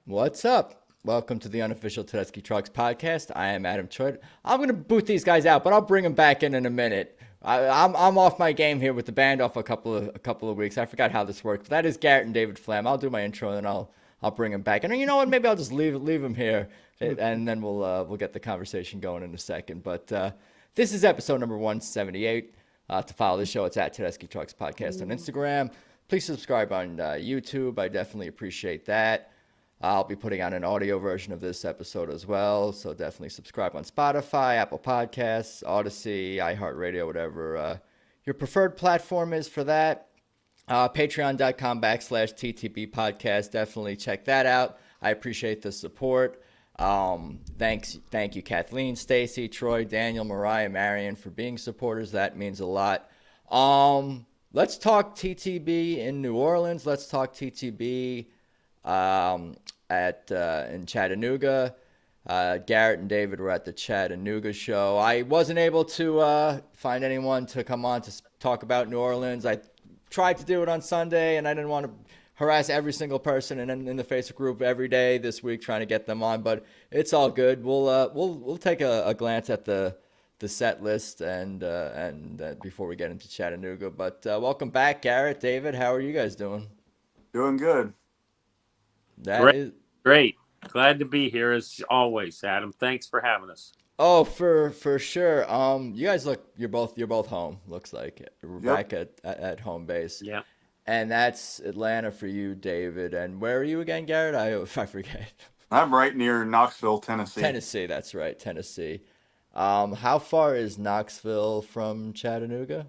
What's up? Welcome to the unofficial Tedeschi Trucks podcast. I am Adam Troy. I'm going to boot these guys out, but I'll bring them back in a minute. I'm off my game here with the band off a couple of weeks. I forgot how this works. But that is Garrett and David Flamm. I'll do my intro and then I'll bring them back. And you know what? Maybe I'll just leave them here, and then we'll get the conversation going in a second. But this is episode number 178. To follow the show, it's at Tedeschi Trucks Podcast on Instagram. Please subscribe on YouTube. I definitely appreciate that. I'll be putting out an audio version of this episode as well, so definitely subscribe on Spotify, Apple Podcasts, Odyssey, iHeartRadio, whatever your preferred platform is for that. Patreon.com/TTB Podcast. Definitely check that out. I appreciate the support. Thank you, Kathleen, Stacy, Troy, Daniel, Mariah, Marion, for being supporters. That means a lot. Let's talk TTB in New Orleans. Let's talk TTB in Chattanooga. Garrett and David were at the Chattanooga show. I wasn't able to find anyone to come on to talk about New Orleans. I tried to do it on Sunday, and I didn't want to harass every single person in the Facebook group every day this week trying to get them on, but it's all good. We'll take a glance at the set list and before we get into Chattanooga. But welcome back, Garrett, David. How are you guys doing? Doing good. Great. Glad to be here as always, Adam. Thanks for having us. Oh, for sure. You guys you're both home. Looks like we're back at home base. Yeah. And that's Atlanta for you, David. And where are you again, Garrett? I forget. I'm right near Knoxville, Tennessee. Tennessee, that's right, Tennessee. How far is Knoxville from Chattanooga?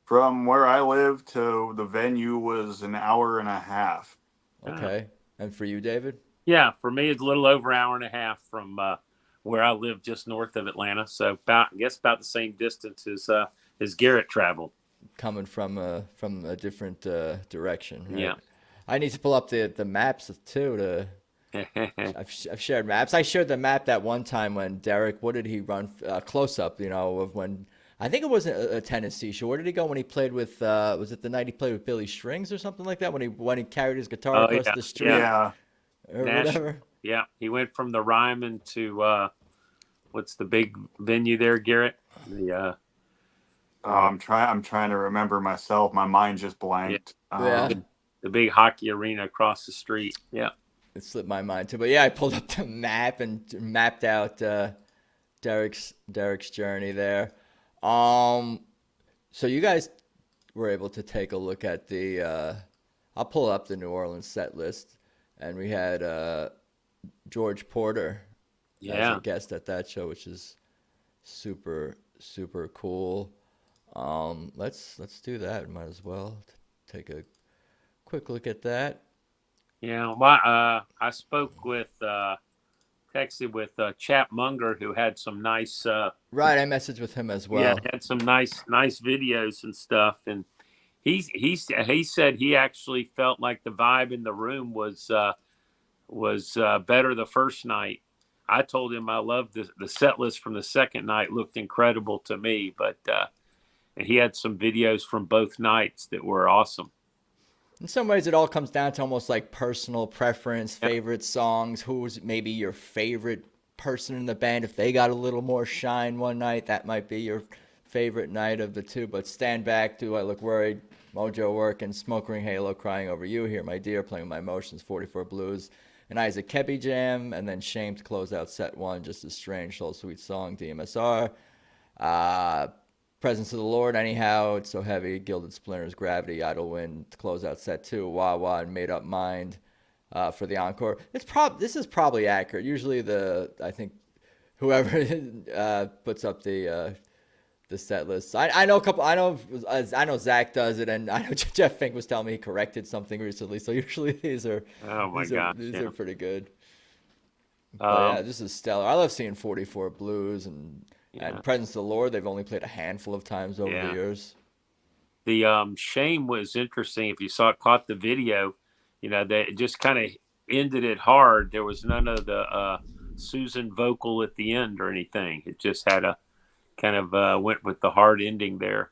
From where I live to the venue was an hour and a half. Okay. And for you, David? Yeah, for me, it's a little over an hour and a half from where I live just north of Atlanta. So about the same distance as Garrett traveled. Coming from a different direction. Right? Yeah. I need to pull up the maps too. I've shared maps. I shared the map that one time when Derek, what did he run? Close up, of when, I think it was a Tennessee show. Where did he go when he played with, was it the night he played with Billy Strings or something like that? When he carried his guitar across the street? Yeah. Or whatever? Yeah. He went from the Ryman to, what's the big venue there, Garrett? I'm trying to remember myself. My mind just blanked. Yeah. The big hockey arena across the street. Yeah. It slipped my mind too. But yeah, I pulled up the map and mapped out Derek's journey there. So you guys were able to take a look at I'll pull up the New Orleans set list, and we had George Porter as a guest at that show, which is super, super cool. Let's do that. Might as well take a quick look at that. Yeah, well, I spoke with, texted with Chap Munger, who had some nice. Right, I messaged with him as well. Yeah, had some nice videos and stuff, and he said he actually felt like the vibe in the room was better the first night. I told him I loved the set list from the second night, looked incredible to me, but he had some videos from both nights that were awesome. In some ways, it all comes down to almost like personal preference, favorite songs, who's maybe your favorite person in the band. If they got a little more shine one night, that might be your favorite night of the two. But Stand Back, Do I Look Worried, Mojo Working, Smoke Ring Halo, Crying Over You, Here My Dear, Playing With My Emotions, 44 Blues, and Isaac Kebby Jam, and then Shame to close out set one, Just a Strange Soul Sweet Song, DMSR. Presence of the Lord, Anyhow, It's So Heavy, Gilded Splinters, Gravity, Idle Wind to close out set two, Wah Wah, and Made Up Mind for the encore. This is probably accurate. Usually I think whoever puts up the set list. I know Zach does it, and I know Jeff Fink was telling me he corrected something recently. So usually these are are pretty good. Yeah, this is stellar. I love seeing 44 Blues and Presence of the Lord. They've only played a handful of times over the years. The Shame was interesting. If you caught the video, they just kind of ended it hard. There was none of the Susan vocal at the end or anything. It just had a kind of went with the hard ending there.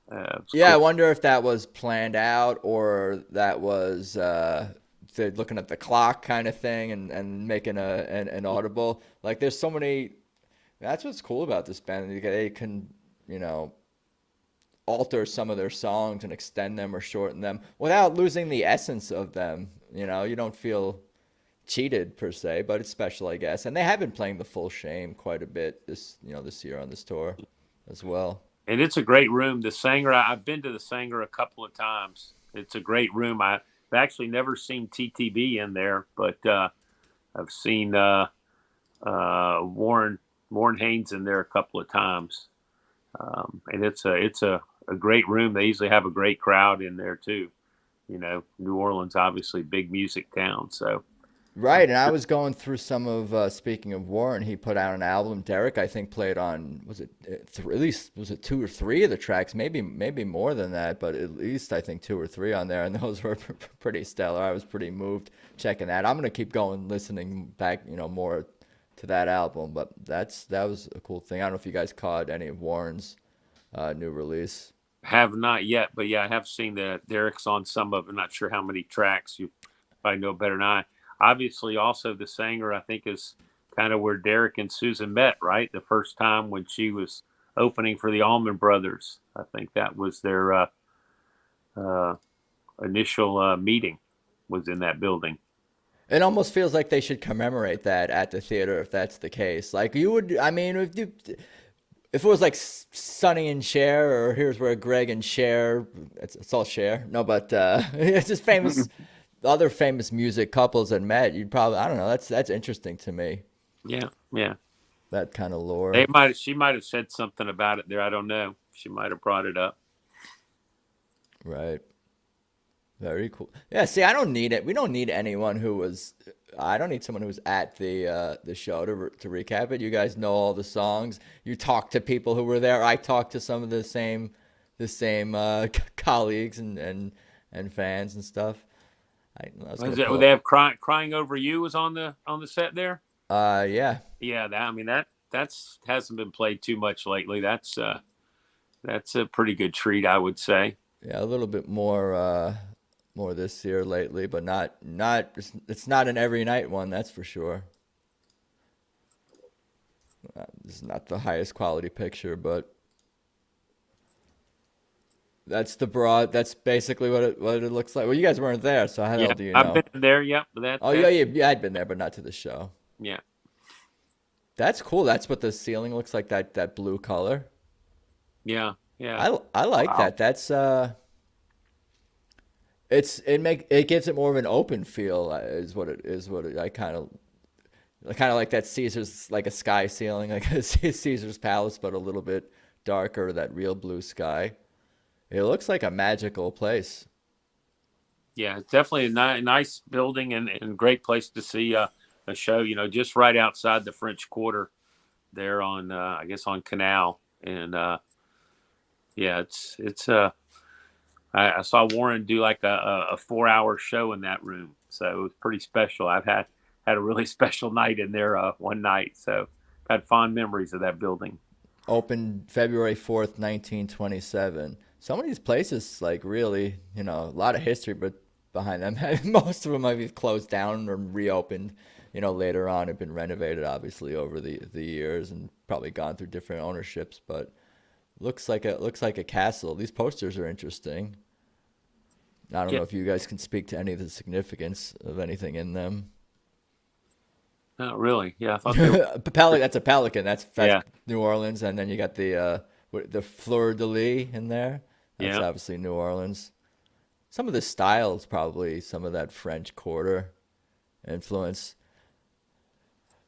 Yeah, cool. I wonder if that was planned out or that was they're looking at the clock kind of thing and making an audible. Like there's so many. That's what's cool about this band. They can, you know, alter some of their songs and extend them or shorten them without losing the essence of them. You know, you don't feel cheated per se, but it's special, I guess. And they have been playing the Full Shame quite a bit this year on this tour as well. And it's a great room. The Sanger, I've been to the Sanger a couple of times. It's a great room. I've actually never seen TTB in there, but I've seen Warren Haynes in there a couple of times. And it's a great room. They usually have a great crowd in there too. You know, New Orleans, obviously big music town. So. Right, and I was going through some of speaking of Warren, he put out an album. Derek, I think, played on at least was it 2 or 3 of the tracks, maybe more than that, but at least I think 2 or 3 on there, and those were pretty stellar. I was pretty moved checking that. I'm gonna keep going, listening back, you know, more to that album. But that was a cool thing. I don't know if you guys caught any of Warren's new release. Have not yet, but yeah, I have seen that Derek's on some of them. Not sure how many tracks. You probably know better than I. Obviously, also the Sanger, I think, is kind of where Derek and Susan met, right? The first time when she was opening for the Allman Brothers. I think that was their initial meeting was in that building. It almost feels like they should commemorate that at the theater if that's the case. Like you would, I mean, if it was like Sonny and Cher, or here's where Greg and Cher, it's all Cher. No, but it's just famous. Other famous music couples that met, you'd probably, I don't know, that's interesting to me. Yeah. That kind of lore. She might have said something about it there. I don't know. She might have brought it up. Right. Very cool. Yeah, see, I don't need it. We don't need anyone who was, I don't need someone who was at the show to recap it. You guys know all the songs. You talk to people who were there. I talked to some of the same colleagues and fans and stuff. They have crying over you was on the set there. Yeah. That's hasn't been played too much lately. That's a pretty good treat, I would say. Yeah, a little bit more this year lately, but not it's not an every night one, that's for sure. It's not the highest quality picture, but that's basically what it looks like. Well, you guys weren't there, so how the hell do you know? I've been there, yep. Yeah, I'd been there, but not to the show. Yeah. That's cool. That's what the ceiling looks like, that blue color. Yeah. I like that. That's it gives it more of an open feel, is what I kind of like that Caesar's, like a sky ceiling, like a Caesar's Palace, but a little bit darker, that real blue sky. It looks like a magical place. Yeah, it's definitely a nice building and a great place to see a show. You know, just right outside the French Quarter, there on I guess on Canal, and yeah, I saw Warren do like a 4-hour show in that room, so it was pretty special. I've had a really special night in there one night, so had fond memories of that building. Opened February 4th, 1927. Some of these places, like, really, you know, a lot of history, but behind them, most of them might be closed down or reopened, you know, later on. Have been renovated, obviously, over the years, and probably gone through different ownerships. But looks like a castle. These posters are interesting. I don't know if you guys can speak to any of the significance of anything in them. Not really. Yeah, I thought they were... That's a pelican. That's New Orleans, and then you got the fleur de lis in there. That's obviously New Orleans. Some of the styles, probably some of that French Quarter influence.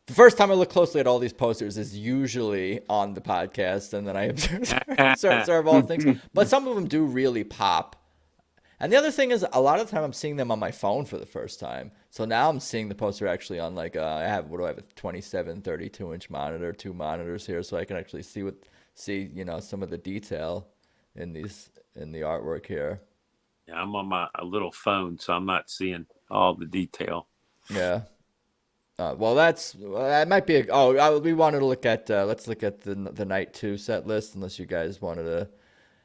The first time I look closely at all these posters is usually on the podcast, and then I observe all things. But some of them do really pop. And the other thing is, a lot of the time I'm seeing them on my phone for the first time. So now I'm seeing the poster actually on, like, I have a 27, 32-inch monitor, 2 monitors here, so I can actually see you know, some of the detail in the artwork here. Yeah, I'm on a little phone, so I'm not seeing all the detail. Yeah. Well, that might be we wanted to look at let's look at the night 2 set list, unless you guys wanted to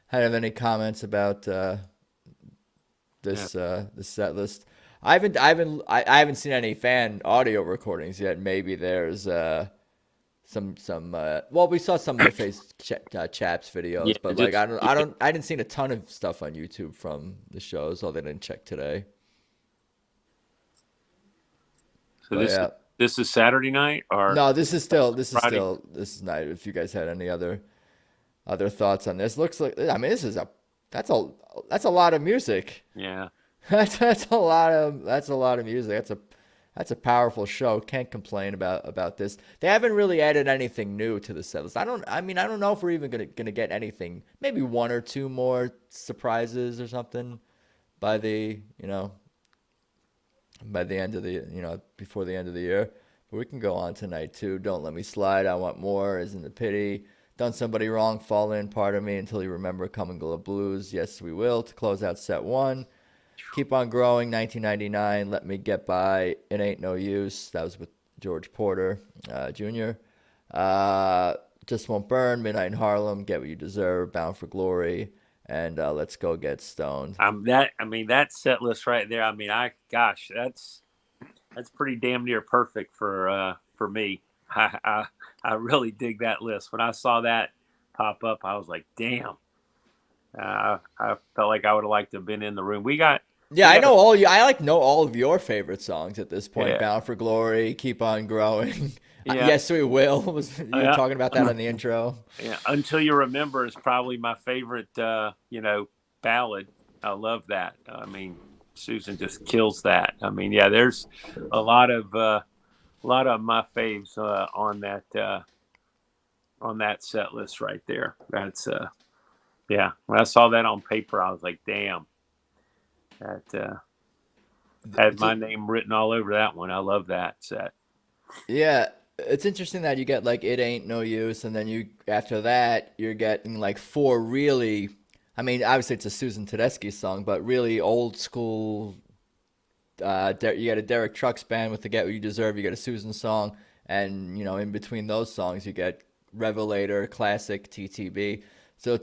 have any comments about this set list. I haven't seen any fan audio recordings yet. Maybe there's well, we saw some chaps Yeah, videos, but like just I didn't see a ton of stuff on YouTube from the shows, although I didn't check today. so But yeah. this is Saturday night or No, Friday? this is night. If you guys had any other thoughts on this, looks like, I mean, that's a lot of music. Yeah. That's a lot of music. That's a powerful show. Can't complain about this. They haven't really added anything new to the set list. I don't know if we're even gonna get anything. Maybe one or two more surprises or something by by the end of before the end of the year. But we can go on tonight too. Don't Let Me Slide. I Want More. Isn't the Pity. Done Somebody Wrong. Fall In. Pardon Me. Until You Remember. Come and Go Blues. Yes We Will. To close out set one. Keep On Growing, 1999. Let Me Get By. It Ain't No Use. That was with George Porter Jr. Just Won't Burn. Midnight in Harlem. Get What You Deserve. Bound for Glory. And Let's Go Get Stoned. That set list right there. I mean, that's pretty damn near perfect for me. I really dig that list. When I saw that pop up, I was like, damn. I felt like I would have liked to have been in the room. I know all you. I know all of your favorite songs at this point. Yeah. Bound for Glory, Keep On Growing. Yeah. Yes, We Will. You were talking about that on the intro. Yeah, Until You Remember is probably my favorite, ballad. I love that. I mean, Susan just kills that. I mean, yeah, there's a lot of my faves on that set list right there. That's yeah. When I saw that on paper, I was like, damn. That had my name written all over that one. I love that set. Yeah, it's interesting that you get like It Ain't No Use, and then after that you're getting like four really. I mean, obviously it's a Susan Tedeschi song, but really old school. You got a Derek Trucks band with the Get What You Deserve. You got a Susan song, and in between those songs you get Revelator, classic TTB. So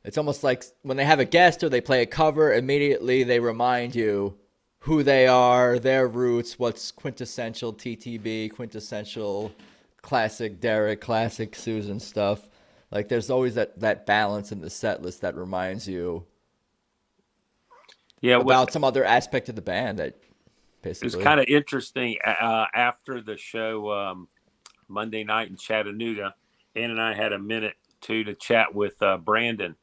it's almost like when they have a guest or they play a cover, immediately they remind you who they are, their roots, what's quintessential TTB, quintessential classic Derek, classic Susan stuff. Like there's always that balance in the set list that reminds you about some other aspect of the band that basically. It's kind of interesting. After the show Monday night in Chattanooga, Ann and I had a minute to chat with Brandon.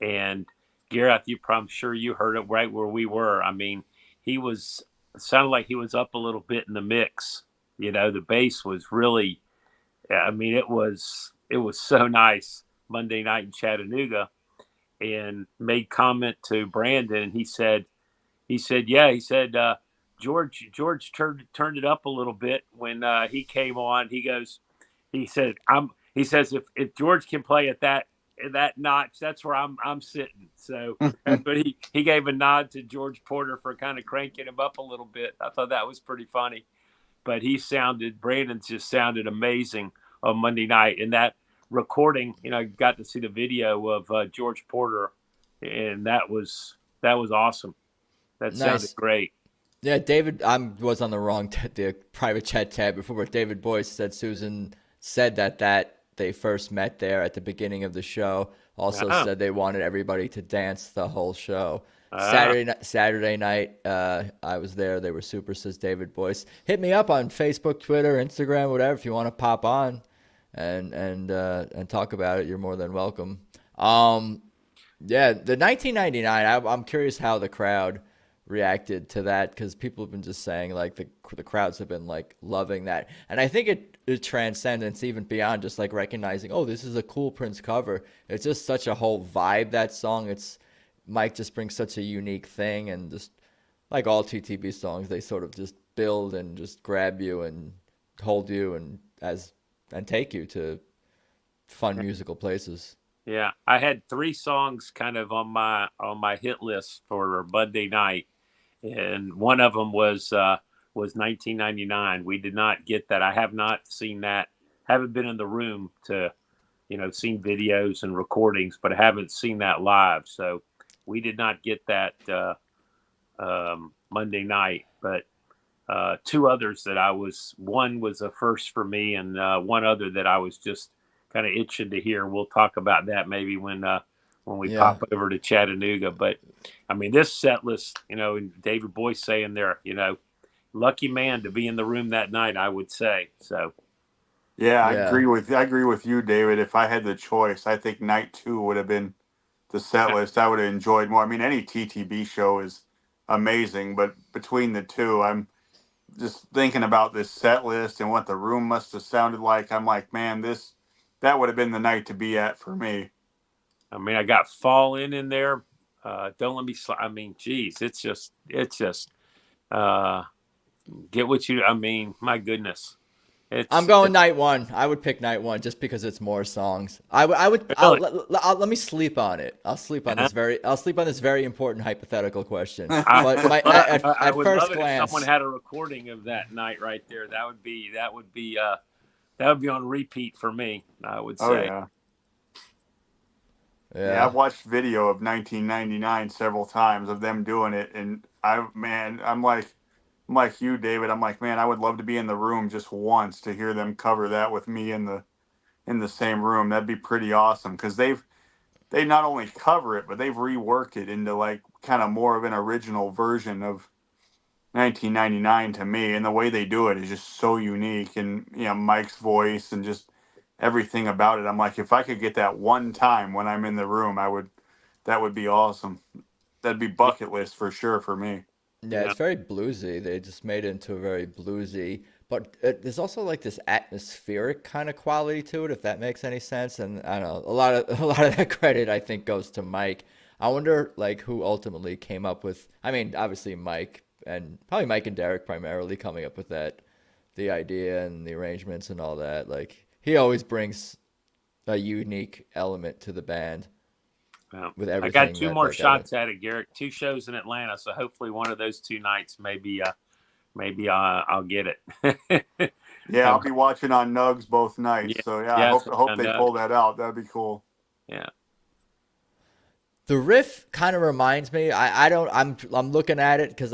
And Garrett, I'm sure you heard it right where we were. I mean, sounded like he was up a little bit in the mix. The bass was really, I mean, it was so nice Monday night in Chattanooga, and made comment to Brandon. And he said, George turned it up a little bit when he came on. He says, if George can play at that notch, that's where I'm sitting. So, but he gave a nod to George Porter for kind of cranking him up a little bit. I thought that was pretty funny. But Brandon just sounded amazing on Monday night. And that recording, I got to see the video of George Porter, and that was awesome. That sounded great. Yeah, David, I was on the private chat tab before, but David Boyce said Susan said that they first met there at the beginning of the show. Also said they wanted everybody to dance the whole show. Saturday night, I was there. They were super, says David Boyce. Hit me up on Facebook, Twitter, Instagram, whatever, if you want to pop on and talk about it. You're more than welcome. Yeah, the 1999. I'm curious how the crowd reacted to that, because people have been just saying like the crowds have been like loving that, and I think it transcends even beyond just like recognizing, oh, this is a cool Prince cover. It's just such a whole vibe, that song. Mike just brings such a unique thing, and just like all TTB songs, they sort of just build and just grab you and hold you and take you to fun musical places. Yeah, I had 3 songs kind of on my hit list for Monday night, and one of them was 1999. We did not get that. I have not seen that. Haven't been in the room to, seen videos and recordings, but I haven't seen that live. So we did not get that Monday night, but two others that one was a first for me, and one other that I was just kind of itching to hear. We'll talk about that maybe when we Yeah. pop over to Chattanooga. But I mean, this set list, and David Boyce saying there, lucky man to be in the room that night, I would say. So Yeah, Yeah. I agree with you, David. If I had the choice, I think night two would have been the set list I would have enjoyed more. I mean, any TTB show is amazing, but between the two, I'm just thinking about this set list and what the room must have sounded like. I'm like, man, that would have been the night to be at for me. I mean, I got Fall in there. Don't let me. I mean, geez, it's just. Get what you. I mean, my goodness. I'm going night one. I would pick night one just because it's more songs. Really? Let me sleep on it. I'll sleep on this very important hypothetical question. I But I at would first love it if glance, someone had a recording of that night right there. That would be on repeat for me, I would say. Oh yeah. Yeah, I've watched video of 1999 several times of them doing it, and I'm like you, David. I'm like, man, I would love to be in the room just once to hear them cover that with me in the same room. That'd be pretty awesome because they not only cover it, but they've reworked it into like kind of more of an original version of 1999 to me, and the way they do it is just so unique, and Mike's voice and just everything about it. I'm like, if I could get that one time when I'm in the room, that would be awesome. That'd be bucket list for sure for me. yeah, Yeah. it's very bluesy. They just made it into a very bluesy, but there's also like this atmospheric kind of quality to it, if that makes any sense. And I don't know, a lot of that credit I think goes to Mike. I wonder like who ultimately came up with. I mean, obviously Mike and probably Mike and Derek primarily coming up with the idea and the arrangements and all that. Like he always brings a unique element to the band Well, with I everything. got two more shots at it, Garrett. 2 shows in Atlanta, so hopefully one of those 2 nights, maybe I'll get it. Yeah, I'll be watching on Nugs both nights. Yeah, So yeah, I yes, hope and they pull that out. That'd be cool. yeah, The riff kind of reminds me. I'm looking at it because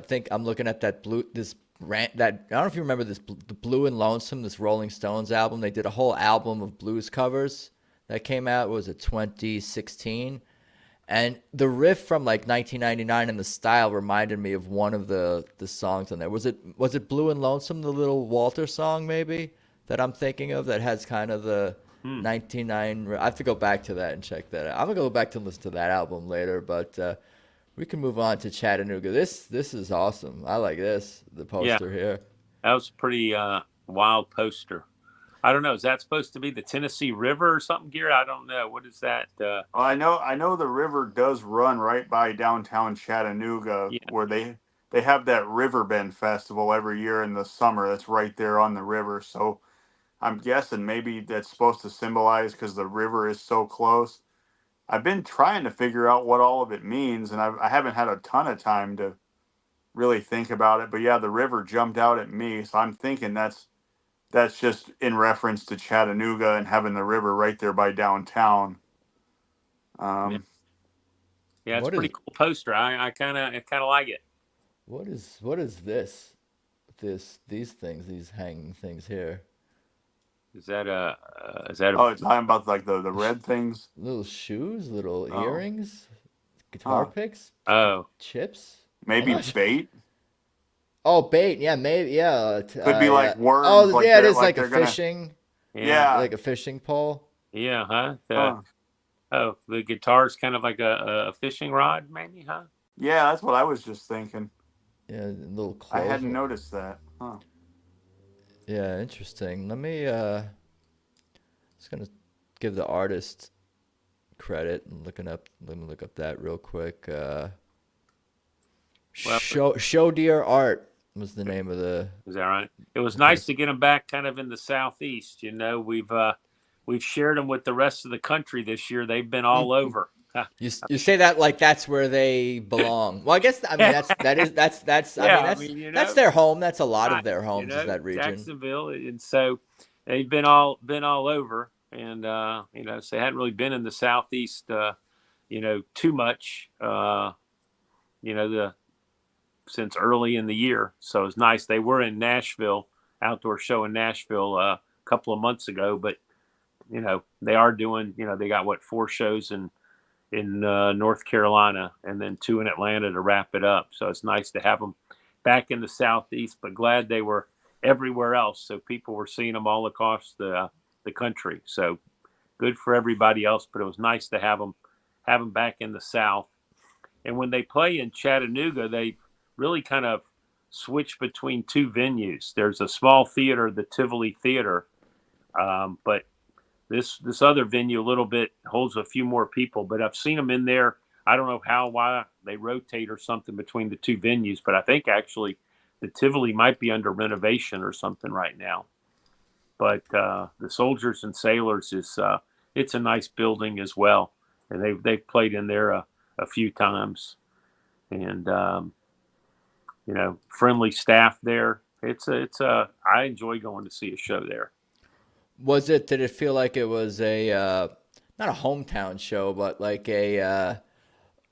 think I'm looking at that blue this rant that I don't know if you remember this the Blue and Lonesome, this Rolling Stones album. They did a whole album of blues covers that came out. Was it 2016? And the riff from like 1999 and the style reminded me of one of the songs on there. Was it Blue and Lonesome, the little Walter song maybe that I'm thinking of that has kind of the 1999. I have to go back to that and check that out. I'm gonna go back to listen to that album later, but we can move on to Chattanooga. This is awesome. I like the poster here. that was a pretty wild poster. I don't know. Is that supposed to be the Tennessee River or something, Garrett? I don't know. What is that? Well, I know the river does run right by downtown Chattanooga, Yeah. where they have that River Bend festival every year in the summer. That's right there on the river. So I'm guessing maybe that's supposed to symbolize because the river is so close. I've been trying to figure out what all of it means, and I haven't had a ton of time to really think about it. But yeah, the river jumped out at me, so I'm thinking that's just in reference to Chattanooga and having the river right there by downtown. Yeah, it's a What pretty is cool poster. I kind of like it. what is these things, these hanging things here? Is that a Oh, it's talking about like the red things. Little shoes, little Oh, earrings, guitar huh. picks, oh chips. I'm Maybe not sure. bait. Oh, bait. Yeah, maybe. Yeah. Could be Yeah. like worms. Oh, Like yeah. It they're is like like a they're gonna. fishing, yeah, Yeah. like a fishing pole. yeah, huh? Huh. Oh, the guitar's kind of like a fishing rod, maybe, huh? Yeah, that's what I was just thinking. Yeah, little I clothes. hadn't noticed that. Huh. Yeah, interesting. Let me just gonna give the artist credit and let me look up that real quick. Well, Show Dear Art was the name of the. is that right? It was nice to get them back, kind of in the southeast. We've shared them with the rest of the country this year. They've been all over. You say that like that's where they belong. Well, I guess I mean that's Yeah, I mean that's their home. That's a lot of right, their homes is that region. Jacksonville, and so they've been all over, and so they hadn't really been in the southeast, too much. The since early in the year. So it was nice. They were in Nashville, outdoor show in Nashville a couple of months ago, but they are doing, they got 4 shows in North Carolina and then 2 in Atlanta to wrap it up. So it's nice to have them back in the Southeast, but glad they were everywhere else. So people were seeing them all across the country. So good for everybody else, but it was nice to have them back in the South. And when they play in Chattanooga, they really kind of switch between 2 venues. There's a small theater, the Tivoli Theater, but this other venue a little bit holds a few more people. But I've seen them in there. I don't know why they rotate or something between the 2 venues, but I think actually the Tivoli might be under renovation or something right now. But the Soldiers and Sailors it's a nice building as well, and they've played in there a few times, and friendly staff there. I enjoy going to see a show there. Did it feel like it was not a hometown show, but like a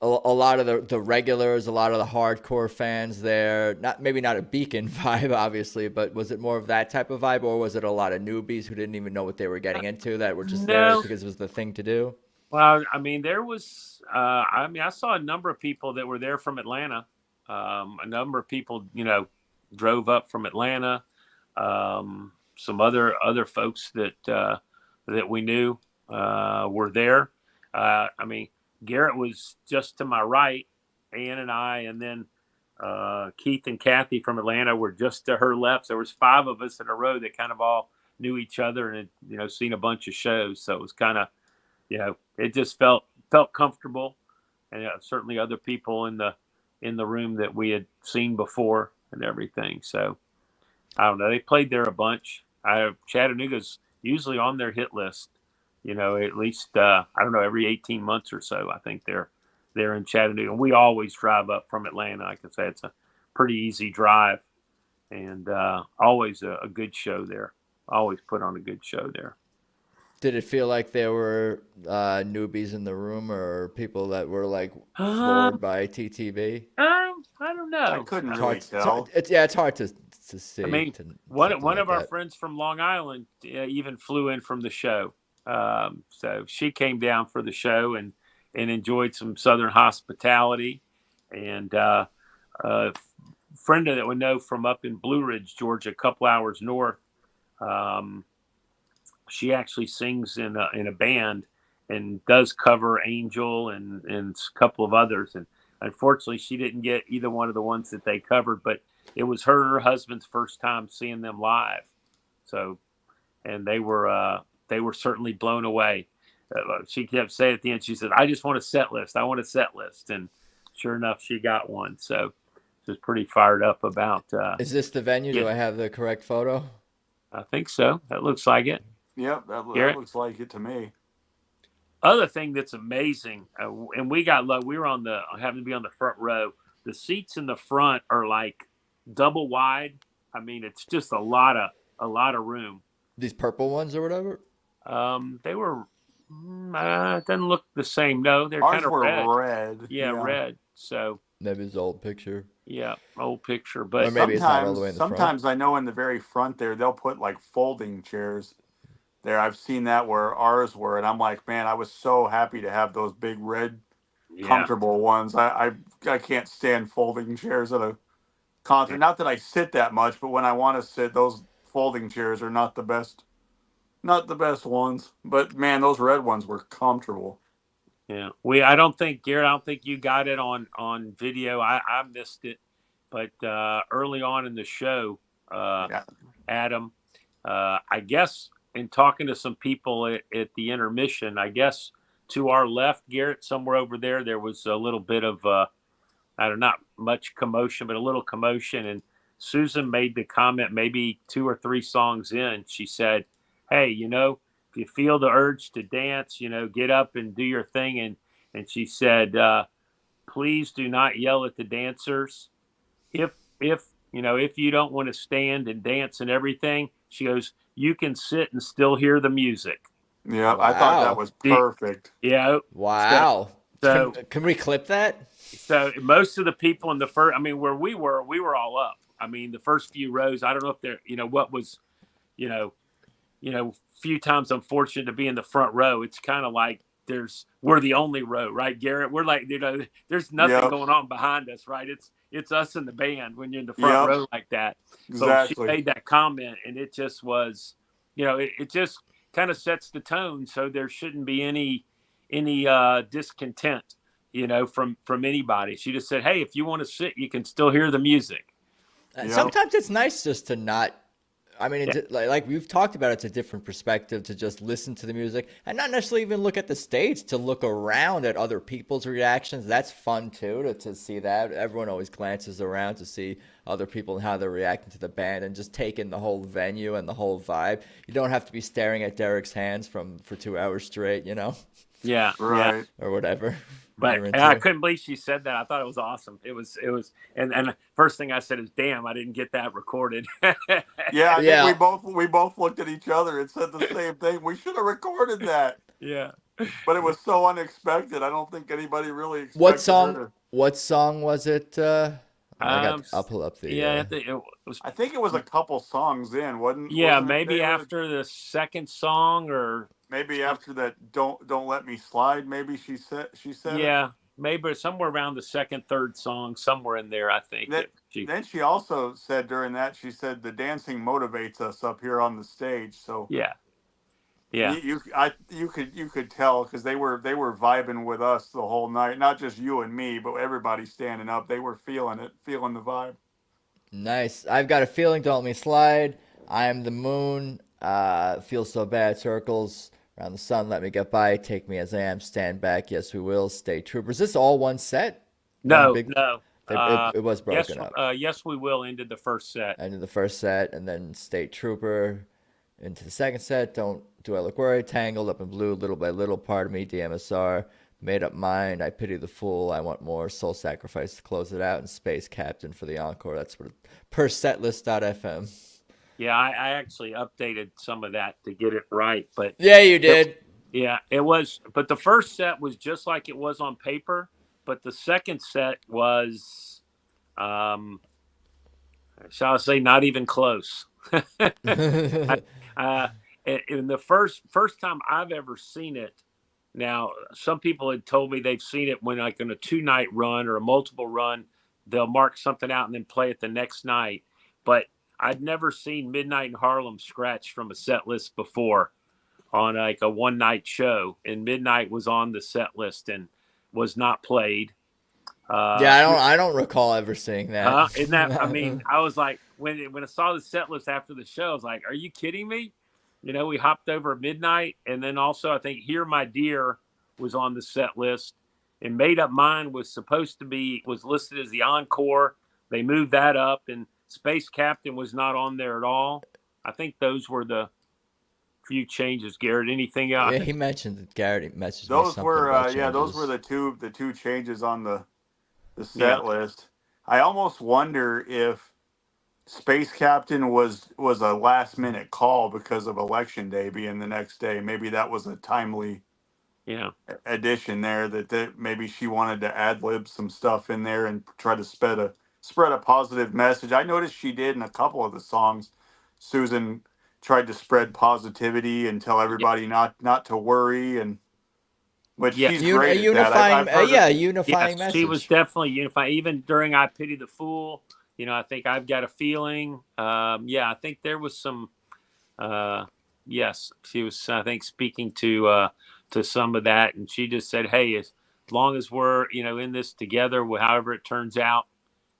lot of the regulars, a lot of the hardcore fans there? Maybe not a Beacon vibe, obviously, but was it more of that type of vibe, or was it a lot of newbies who didn't even know what they were getting into that were just there because it was the thing to do? Well, I mean, there was. I saw a number of people that were there from Atlanta. A number of people, drove up from Atlanta. Some other folks that we knew were there. Garrett was just to my right, Ann and I, and then Keith and Kathy from Atlanta were just to her left. So there was 5 of us in a row that kind of all knew each other and had, seen a bunch of shows. So it was kind of, it just felt comfortable, and certainly other people in the room that we had seen before and everything. So I don't know. They played there a bunch. Chattanooga's usually on their hit list. At least I don't know, every 18 months or so. I think they're in Chattanooga. And we always drive up from Atlanta. Like I said, it's a pretty easy drive, and always a good show there. Always put on a good show there. Did it feel like there were newbies in the room, or people that were like floored by TTB? I don't know. I couldn't really tell. It's hard to see. I mean, one of our friends from Long Island even flew in from the show. So she came down for the show and enjoyed some Southern hospitality. And a friend that we know from up in Blue Ridge, Georgia, a couple hours north, she actually sings in a band and does cover Angel and a couple of others. And unfortunately, she didn't get either one of the ones that they covered, but it was her and her husband's first time seeing them live. So, and they were certainly blown away. She kept saying at the end, she said, "I just want a set list. I want a set list." And sure enough, she got one. So she was pretty fired up about. Is this the venue? Do I have the correct photo? I think so. That looks like it. Yep, that looks like it to me. Other thing that's amazing, and we got luck. We were happened to be on the front row. The seats in the front are like double wide. I mean, it's just a lot of room. These purple ones or whatever. They were. It doesn't look the same. No, they're Ours kind of were red. Yeah, red. So maybe it's an old picture. Yeah, old picture. But or maybe it's not all the way in the sometimes front. I know in the very front there they'll put like folding chairs. There, I've seen that where ours were, and I'm like, man, I was so happy to have those big red, comfortable ones. I can't stand folding chairs at a concert. Not that I sit that much, but when I want to sit, those folding chairs are not the best ones. But man, those red ones were comfortable. Yeah, I don't think, Garrett, I don't think you got it on video. I missed it, but early on in the show, Adam, I guess, in talking to some people at the intermission, I guess to our left, Garrett, somewhere over there was a little bit of, not much commotion, but a little commotion. And Susan made the comment maybe 2 or 3 songs in. She said, "Hey, if you feel the urge to dance, get up and do your thing." And she said, "Please do not yell at the dancers. If you don't want to stand and dance and everything," she goes, "you can sit and still hear the music." Yeah, wow. I thought that was perfect. Yeah. Wow. So Can we clip that? so most of the people in the first, I mean, where we were all up. I mean, the first few rows. I don't know if they're, what was, you know, few times I'm fortunate to be in the front row. It's kind of like we're the only row, right, Garrett? We're like, there's nothing Yep. going on behind us, right? It's us and the band when you're in the front Yep. row like that. So she Exactly. made that comment, and it just was, it just kind of sets the tone. So there shouldn't be any discontent, from anybody. She just said, hey, if you want to sit, you can still hear the music. Yep. Sometimes it's nice just to not. I mean, Yeah. like we've talked about, it's a different perspective to just listen to the music and not necessarily even look at the stage, to look around at other people's reactions. That's fun too, to see that. Everyone always glances around to see other people and how they're reacting to the band, and just take in the whole venue and the whole vibe. You don't have to be staring at Derek's hands for 2 hours straight, Yeah. Right. or whatever But you're I into. couldn't believe she said that. I thought it was awesome. It was, and first thing I said is, "Damn, I didn't get that recorded." Yeah, I think Yeah. we both looked at each other and said the same thing. We should have recorded that, Yeah. but it was so unexpected. I don't think anybody really What expected her song? to. What song was it? I'll pull up Yeah. the. It was. I think it was a couple songs in, Yeah, wasn't it, maybe David? after the second song, or Maybe after that, don't let me slide. Maybe she said it. yeah, maybe somewhere around the second, third song, somewhere in there. I think That she. then she also said during that, she said the dancing motivates us up here on the stage. So Yeah. Yeah. you could tell because they were vibing with us the whole night, not just you and me, but everybody standing up. They were feeling it, feeling the vibe. Nice. I've got a feeling. Don't let me slide. I am the moon. Feel so bad. Circles around the sun. Let me get by. Take me as I am. Stand back. Yes, we will. Stay troopers. Is this all one set? One No, big. no. It was Yes, broken up. yes, we will. Ended the first set. End of the first set, and then State Trooper into the second set. Don't do I look worried? Tangled up in blue. Little by little. Part of me. DMSR. Made up mind. I pity the fool. I want more. Soul sacrifice to close it out. And Space Captain for the encore. That's what per setlist.fm. Yeah, I actually updated some of that to get it right, but Yeah, you it, did. yeah, it was. But the first set was just like it was on paper, but the second set was, um, shall I say, not even close. I, uh, in the first time I've ever seen it. Now, some people had told me they've seen it when, like, in a 2-night run or a multiple run, they'll mark something out and then play it the next night. But I'd never seen Midnight in Harlem scratched from a set list before on like a one-night show, and Midnight was on the set list and was not played. Yeah, I don't recall ever seeing that. Isn't that? I mean, I was like, when I saw the set list after the show, I was like, "Are you kidding me?" We hopped over Midnight, and then also I think "Hear My Dear" was on the set list, and "Made Up Mind" was listed as the encore. They moved that up, and "Space Captain" was not on there at all. I think those were the few changes. Garrett, anything else? Yeah, he mentioned that. Garrett messaged me Those something were about yeah, those were changes. the two changes on the Yeah, set list. I almost wonder if Space Captain was a last minute call because of election day being the next day. Maybe that was a timely yeah, addition there, that maybe she wanted to ad lib some stuff in there and try to spread a positive message. I noticed she did in a couple of the songs. Susan tried to spread positivity and tell yeah, everybody not to worry, and which yeah. she's A great at that. unifying, I've heard yeah, her. a unifying Yes, she was message. definitely unified. Even during "I Pity the Fool," I think "I've Got a Feeling." Yeah, I think there was some. Uh, yes, she was. I think speaking to some of that, and she just said, "Hey, as long as we're in this together, however it turns out,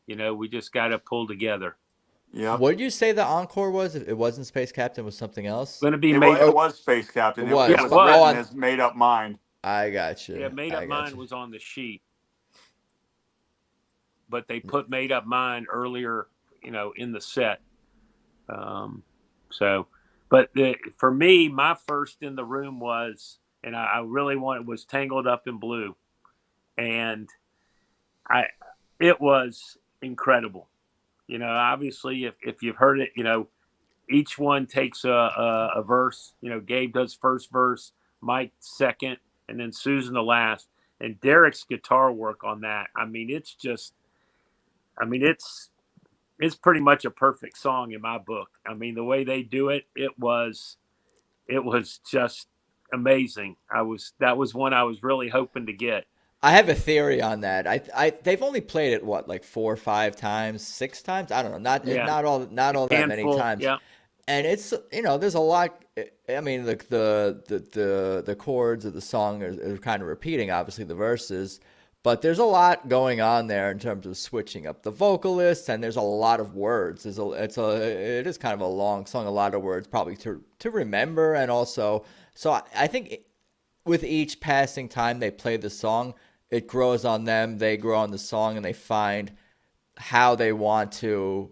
we just got to pull together." Yep. What did you say the encore was? If it wasn't Space Captain, it was something else? Going to be It made was up. it Oh, was Space it Captain. It was. Yeah, it was Oh, was. written as made up mind. I got Yeah, you. "Made Up I got Mind" you. was on the sheet, but they put "Made Up Mind" earlier, in the set. Um, so, but for me, my first in the room was, and I really wanted, was "Tangled Up in Blue," and I, it was incredible. Obviously, if you've heard it, each one takes a verse. Gabe does first verse, Mike second, and then Susan the last. And Derek's guitar work on that, I mean, it's pretty much a perfect song in my book. I mean, the way they do it, it was just amazing. That was one I was really hoping to get. I have a theory on that. They've only played it what, like 4 or 5 times, 6 times. I don't know. Yeah, Not all that many handful. times. Yeah, And it's, there's a lot. I mean, the chords of the song are kind of repeating, obviously the verses, but there's a lot going on there in terms of switching up the vocalists, and there's a lot of words. It is kind of a long song, a lot of words probably to remember, and also, so I think with each passing time they play the song, it grows on them. They grow on the song, and they find how they want to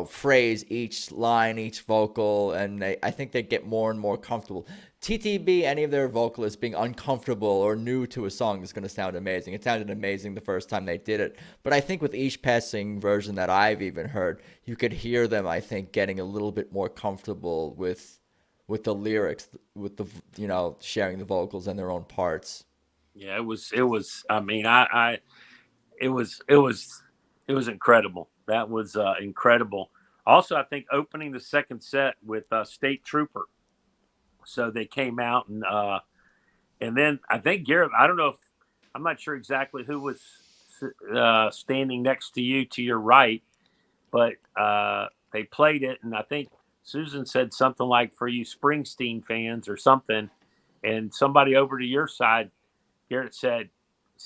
phrase each line, each vocal, and I think they get more and more comfortable. TTB, any of their vocalists being uncomfortable or new to a song is going to sound amazing. It sounded amazing the first time they did it, but I think with each passing version that I've even heard, you could hear them, I think, getting a little bit more comfortable with the lyrics, with the sharing the vocals and their own parts. yeah, it was. I mean, it was incredible. That was incredible. Also, I think opening the second set with State Trooper. So they came out and then I think Garrett. I don't know if I'm not sure exactly who was standing next to you to your right, but they played it, and I think Susan said something like "For you Springsteen fans" or something, and somebody over to your side, Garrett said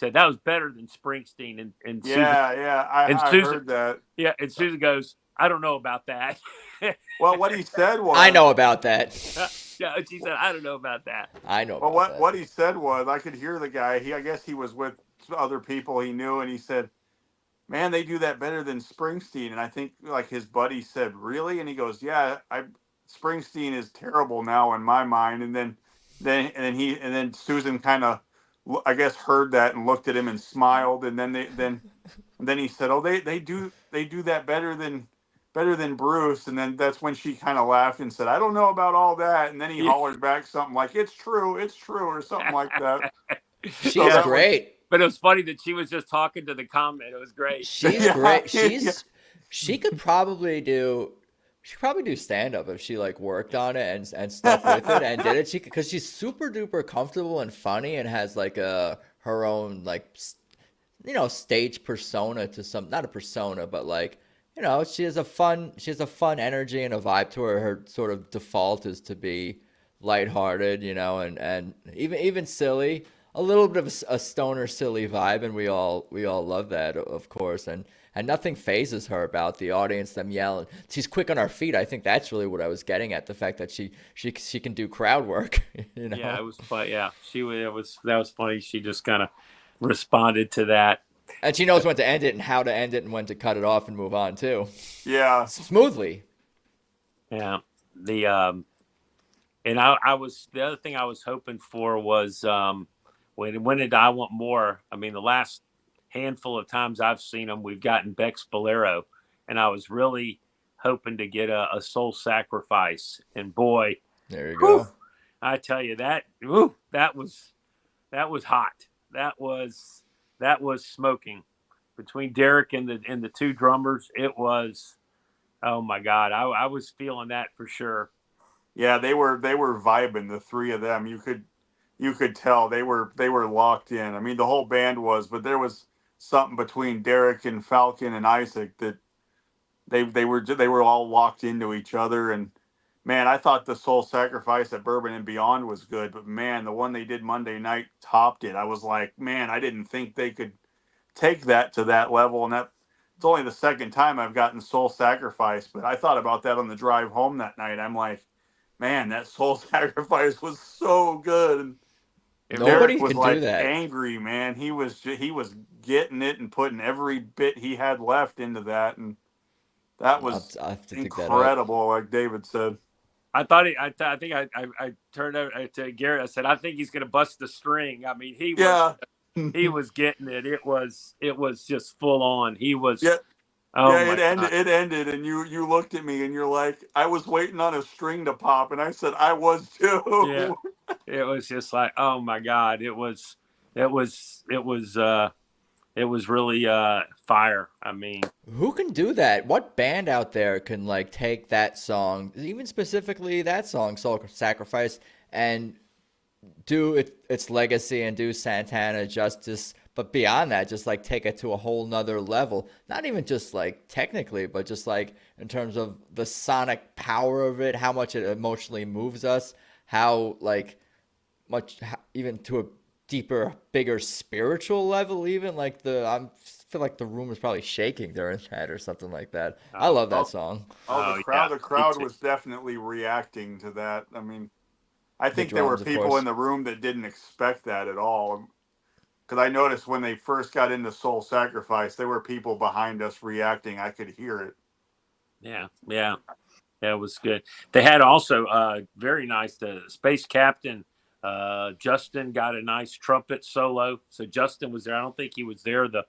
that was better than Springsteen, and Susan, I heard that. Yeah, and Susan goes, "I don't know about that." Well, what he said was, I know about that. Yeah, she said, "I don't know about that." I know. Well, about that. what he said was, I could hear the guy. I guess he was with other people he knew, and he said, "Man, they do that better than Springsteen." And I think like his buddy said, "Really?" And he goes, "Yeah, Springsteen is terrible now in my mind." And then Susan kind of, I guess, heard that and looked at him and smiled. And then he said, "Oh, they do that better than Bruce." And then that's when she kind of laughed and said, "I don't know about all that." And then he hollered back something like, it's true," or something like that. She's great. But it was funny that she was just talking to the comment. It was great. She's great. She could probably do stand up if she like worked on it and stuck with it and did it. Because she's super duper comfortable and funny and has like her own like stage persona to some, not a persona, but like she has a fun energy and a vibe to her. Her sort of default is to be lighthearted, and even silly. A little bit of a stoner silly vibe, and we all love that, of course, and nothing phases her about the audience, them yelling. She's quick on her feet. I think that's really what I was getting at, the fact that she can do crowd work. Yeah, it was fun. Yeah, that was funny. She just kind of responded to that, and she knows when to end it and how to end it and when to cut it off and move on too. Yeah, smoothly. Yeah, and I was, the other thing I was hoping for was when did I Want More? I mean, the last handful of times I've seen them, we've gotten Beck's Bolero, and I was really hoping to get a Soul Sacrifice. And boy, there you go. I tell you that was hot. That was smoking between Derek and the two drummers. It was, oh my God, I was feeling that for sure. Yeah, they were vibing, the three of them. You could tell they were locked in. I mean, the whole band was, but there was something between Derek and Falcon and Isaac that they were all locked into each other. And man, I thought the Soul Sacrifice at Bourbon and Beyond was good, but man, the one they did Monday night topped it. I was like, man, I didn't think they could take that to that level. And it's only the second time I've gotten Soul Sacrifice, but I thought about that on the drive home that night. I'm like, man, that Soul Sacrifice was so good. And nobody was can like do that. Angry, man. He was getting it and putting every bit he had left into that, and that was incredible. Like David said, I think I turned over to Garrett. I said, I think he's going to bust the string. I mean, he was getting it. It was just full on. He was. Yeah. Oh yeah, it ended, and you looked at me and you're like, I was waiting on a string to pop, and I said I was too. Yeah, it was just like, oh my God, it was it was really fire. I mean, Who can do that? What band out there can like take that song, even specifically that song, Soul Sacrifice, and do its legacy and do Santana justice, but beyond that, just like take it to a whole nother level. Not even just like technically, but just like in terms of the sonic power of it, how much it emotionally moves us, how like even to a deeper, bigger spiritual level, even like I feel like the room was probably shaking during that or something like that. I oh, love that Oh, song. oh, the oh crowd, yeah, the me crowd too. was definitely reacting to that. I mean, I The think there were drums, of people in course. the room that didn't expect that at all. Because I noticed when they first got into Soul Sacrifice, there were people behind us reacting. I could hear it. Yeah, yeah, that was good. They had also very nice. The space captain Justin got a nice trumpet solo. So Justin was there. I don't think he was there the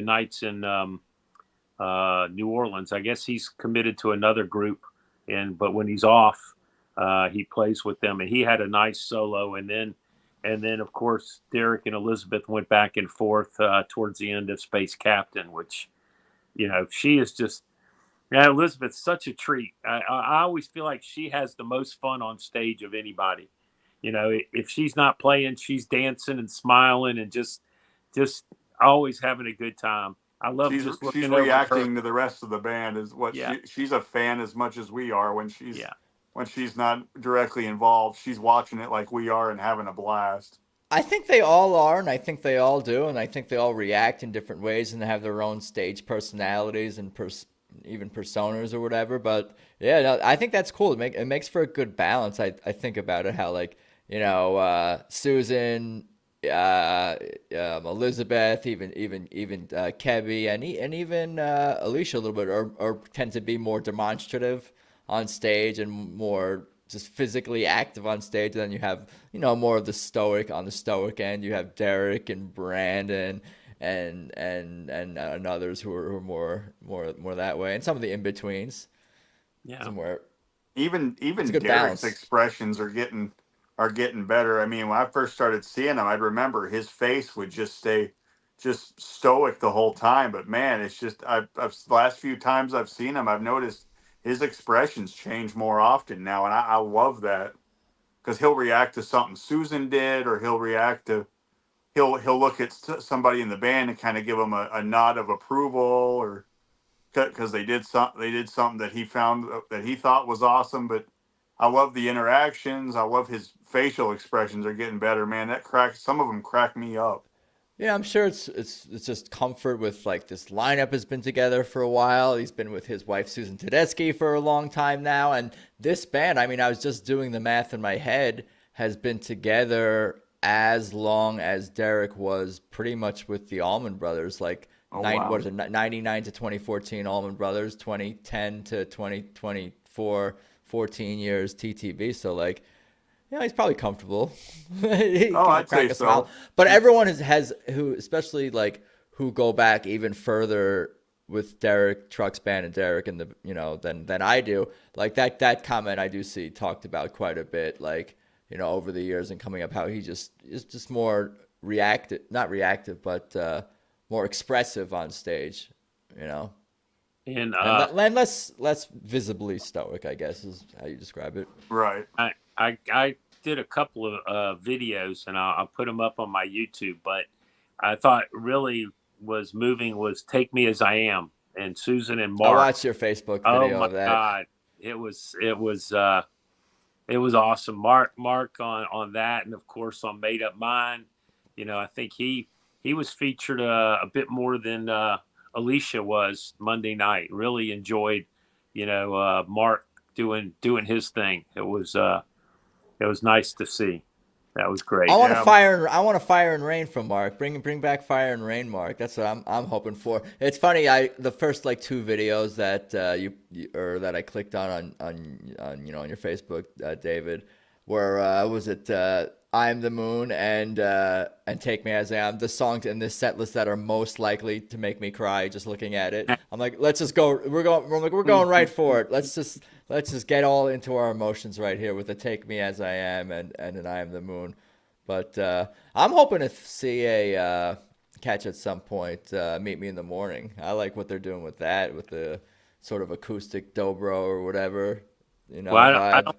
nights in New Orleans. I guess he's committed to another group, but when he's off, he plays with them, and he had a nice solo. And then of course Derek and Elizabeth went back and forth towards the end of Space Captain, which she is just. Yeah, Elizabeth's such a treat. I always feel like she has the most fun on stage of anybody. If she's not playing, she's dancing and smiling and just always having a good time. I love She's just she's looking over at her. reacting to the rest of the band is what Yeah, she's a fan as much as we are yeah, when she's not directly involved. She's watching it like we are and having a blast. I think they all are, and I think they all do, and I think they all react in different ways and have their own stage personalities and even personas or whatever. But yeah, no, I think that's cool. It makes for a good balance. I think about it how like Susan, Elizabeth, even Kebby, and even Alicia a little bit, or tend to be more demonstrative on stage and more just physically active on stage. And then you have, more of the stoic on the stoic end. You have Derek and Brandon and others who are more that way, and some of the in betweens. yeah. Somewhere it's a Even good Derek's balance. expressions are getting better. I mean, when I first started seeing him, I'd remember his face would just stay just stoic the whole time. But man, it's just I've the last few times I've seen him, I've noticed his expressions change more often now, and I love that because he'll react to something Susan did, or he'll look at somebody in the band and kind of give them a nod of approval, or because they did something that he found that he thought was awesome. But I love the interactions. I love his facial expressions are getting better, man. Some of them crack me up. Yeah, I'm sure it's just comfort with like this lineup has been together for a while. He's been with his wife Susan Tedeschi for a long time now, and this band, I mean, I was just doing the math in my head, has been together as long as Derek was pretty much with the Allman Brothers, like Oh what wow. is it, 99 to 2014 Allman Brothers, 2010 to 2024, 14 years TTB. So like he's probably comfortable. He Oh, can I'd crack say a smile. so. But He, everyone has who, especially like who go back even further with Derek Trucks Band and Derek and the than I do. Like that comment I do see talked about quite a bit. Like over the years and coming up, how he just is just more reactive, not reactive, but more expressive on stage. You know, And and less visibly stoic, I guess is how you describe it. right. I did a couple of videos, and I'll put them up on my YouTube. But I thought really was moving was "Take Me as I Am" and Susan and I Mark. watched your Facebook Oh video my of that. God, it was awesome. Mark on that, and of course on Made Up Mind. I think he was featured a bit more than Alicia was Monday night. Really enjoyed, Mark doing his thing. It was nice to see. That was great. Yeah. I want a fire and rain from Mark. Bring back fire and rain, Mark. That's what I'm hoping for. It's funny. The first like two videos that or that I clicked on your Facebook, David, were was it I'm the Moon and Take Me as I Am, the songs in this set list that are most likely to make me cry just looking at it. I'm like, let's just go. We're going right for it. Let's just get all into our emotions right here with the Take Me as I Am and an I Am the Moon. But I'm hoping to see a catch at some point. Meet Me in the Morning. I like what they're doing with that, with the sort of acoustic dobro or whatever, Well, vibe.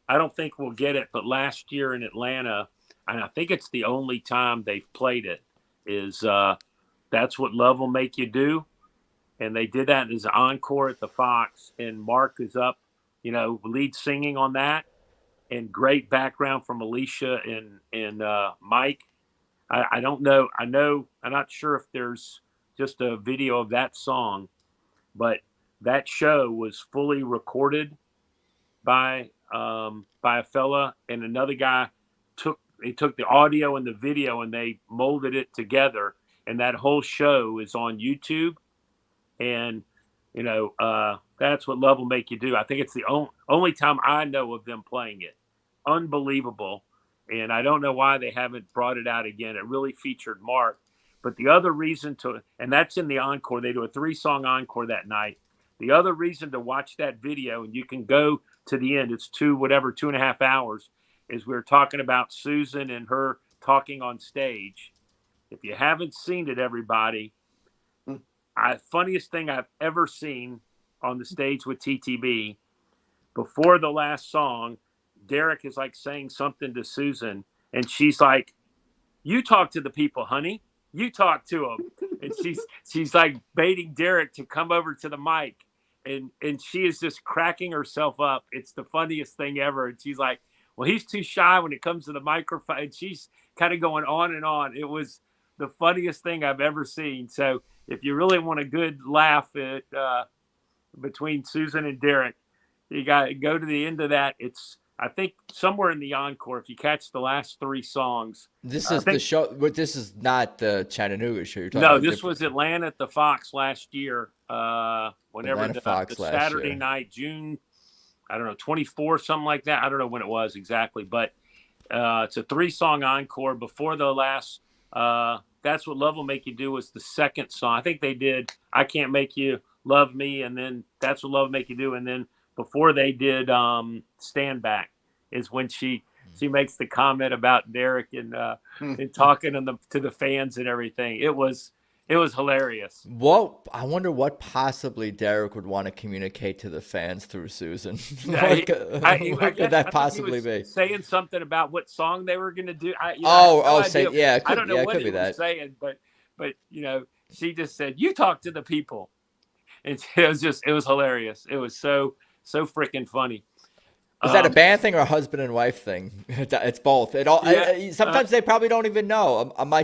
I don't think we'll get it, but last year in Atlanta, and I think it's the only time they've played it, is That's What Love Will Make You Do. And they did that as an encore at the Fox, and Mark is up, lead singing on that, and great background from Alicia and Mike. I don't know. I'm not sure if there's just a video of that song, but that show was fully recorded by a fella, and another guy took the audio and the video and they molded it together, and that whole show is on YouTube. And That's What Love Will Make You Do. I think it's the only time I know of them playing it. Unbelievable. And I don't know why they haven't brought it out again. It really featured Mark. But the other reason and that's in the encore, they do a 3-song encore that night. The other reason to watch that video, and you can go to the end, it's 2.5 hours, is we're talking about Susan and her talking on stage. If you haven't seen it, everybody, funniest thing I've ever seen on the stage with TTB, before the last song, Derek is like saying something to Susan, and she's like, "You talk to the people, honey. You talk to them." And she's like baiting Derek to come over to the mic, and she is just cracking herself up. It's the funniest thing ever. And she's like, "Well, he's too shy when it comes to the microphone." And she's kind of going on and on. It was the funniest thing I've ever seen. So if you really want a good laugh at between Susan and Derek, you got to go to the end of that. It's, I think, somewhere in the encore, if you catch the last 3 songs. This is the show, but this is not the Chattanooga show you're talking about. No, this was Atlanta at the Fox last year. Whenever the Saturday night, June, 24, something like that. I don't know when it was exactly, but it's a 3-song encore before the last. That's What Love Will Make You Do was the second song. I think they did I Can't Make You Love Me, and then That's What Love Will Make You Do, and then before they did Stand Back is when she makes the comment about Derek and talking to the fans and everything. It was hilarious. I wonder what possibly Derek would want to communicate to the fans through Susan. What could that possibly be? Saying something about what song they were going to do. I don't know what he was saying, but she just said, "You talk to the people," and it was hilarious. It was so freaking funny. Is that a band thing or a husband and wife thing? It's both. Sometimes they probably don't even know. Am I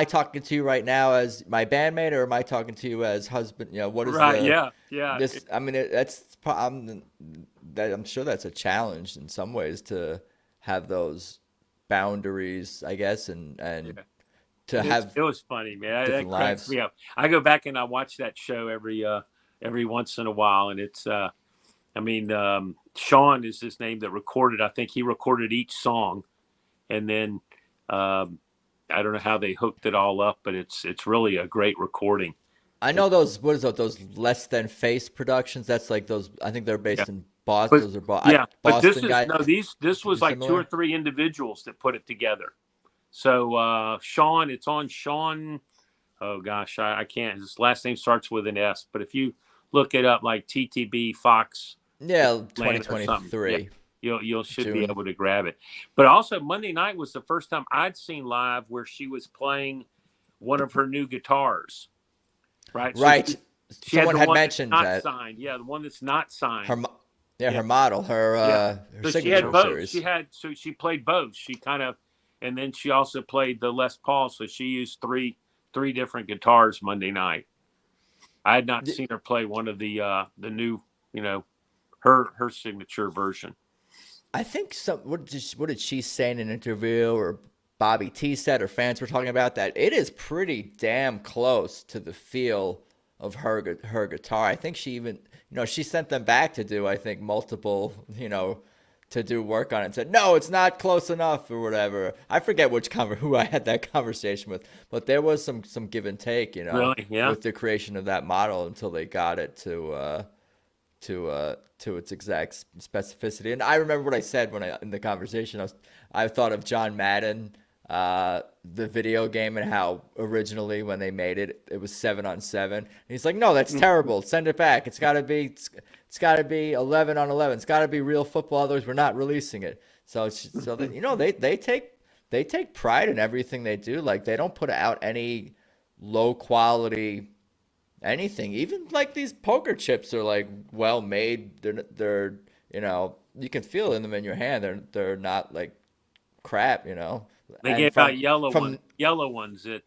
talking to you right now as my bandmate, or am I talking to you as husband? What is right? I'm sure that's a challenge in some ways to have those boundaries, I guess, and to have. It was funny, man. That cracks me up. I go back and I watch that show every once in a while, and it's. Sean is his name that recorded. I think he recorded each song, and then I don't know how they hooked it all up, but it's really a great recording. I know those. What is it? Those Less Than Face productions. That's like those. I think they're based in Boston. But this was like similar? 2 or 3 individuals that put it together. So Sean, it's on Sean. Oh gosh, I can't. His last name starts with an S, but if you look it up, like TTB Fox. Yeah, 2023. You should June. Be able to grab it. But also Monday night was the first time I'd seen live where she was playing one of her new guitars. Right. Right. Someone had mentioned that. Signed. Yeah, the one that's not signed. Her model, her signature she had both. series. She played both. She kind of, and then she also played the Les Paul. So she used three different guitars Monday night. I had not seen her play one of the new, her signature version. I think what did she say in an interview, or Bobby T said, or fans were talking about, that it is pretty damn close to the feel of her guitar. I think she even, she sent them back to do, I think, multiple, to do work on it, and said, no, it's not close enough or whatever. I forget who I had that conversation with, but there was some give and take, really? Yeah. with the creation of that model until they got it to to its exact specificity. And I remember what I said in the conversation. I thought of John Madden, the video game, and how originally when they made it, it was 7-on-7. And he's like, no, that's terrible. Send it back. It's got to be 11-on-11. It's got to be real football. Otherwise, we're not releasing it. So they take pride in everything they do. Like, they don't put out any low quality anything. Even like these poker chips are like well made. They're you can feel them in your hand. They're not like crap. They gave out yellow ones at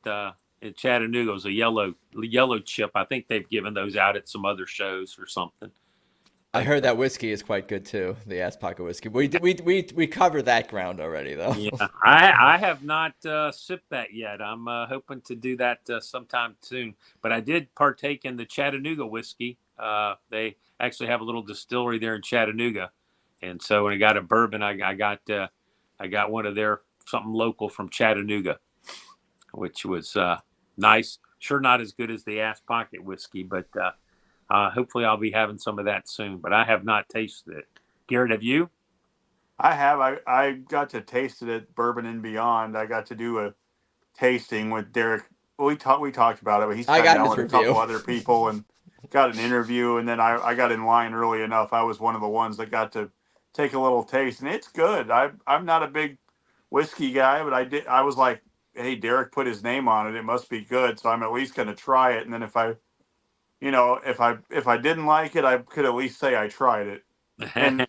Chattanooga. It was a yellow chip. I think they've given those out at some other shows or something. I heard that whiskey is quite good too. The ass pocket whiskey. We covered that ground already though. Yeah, I have not sipped that yet. I'm hoping to do that sometime soon. But I did partake in the Chattanooga whiskey. They actually have a little distillery there in Chattanooga, and so when I got a bourbon, I got one of their something local from Chattanooga, which was nice. Sure, not as good as the ass pocket whiskey, but. Hopefully I'll be having some of that soon, but I have not tasted it. Garrett, have you? I have. I got to taste it at Bourbon and Beyond. I got to do a tasting with Derek. We talked about it, but he's sat down with a couple other people and got an interview. And then I got in line early enough. I was one of the ones that got to take a little taste, and it's good. I'm not a big whiskey guy, but I was like, hey, Derek put his name on it. It must be good. So I'm at least going to try it. And then if I didn't like it, I could at least say I tried it. And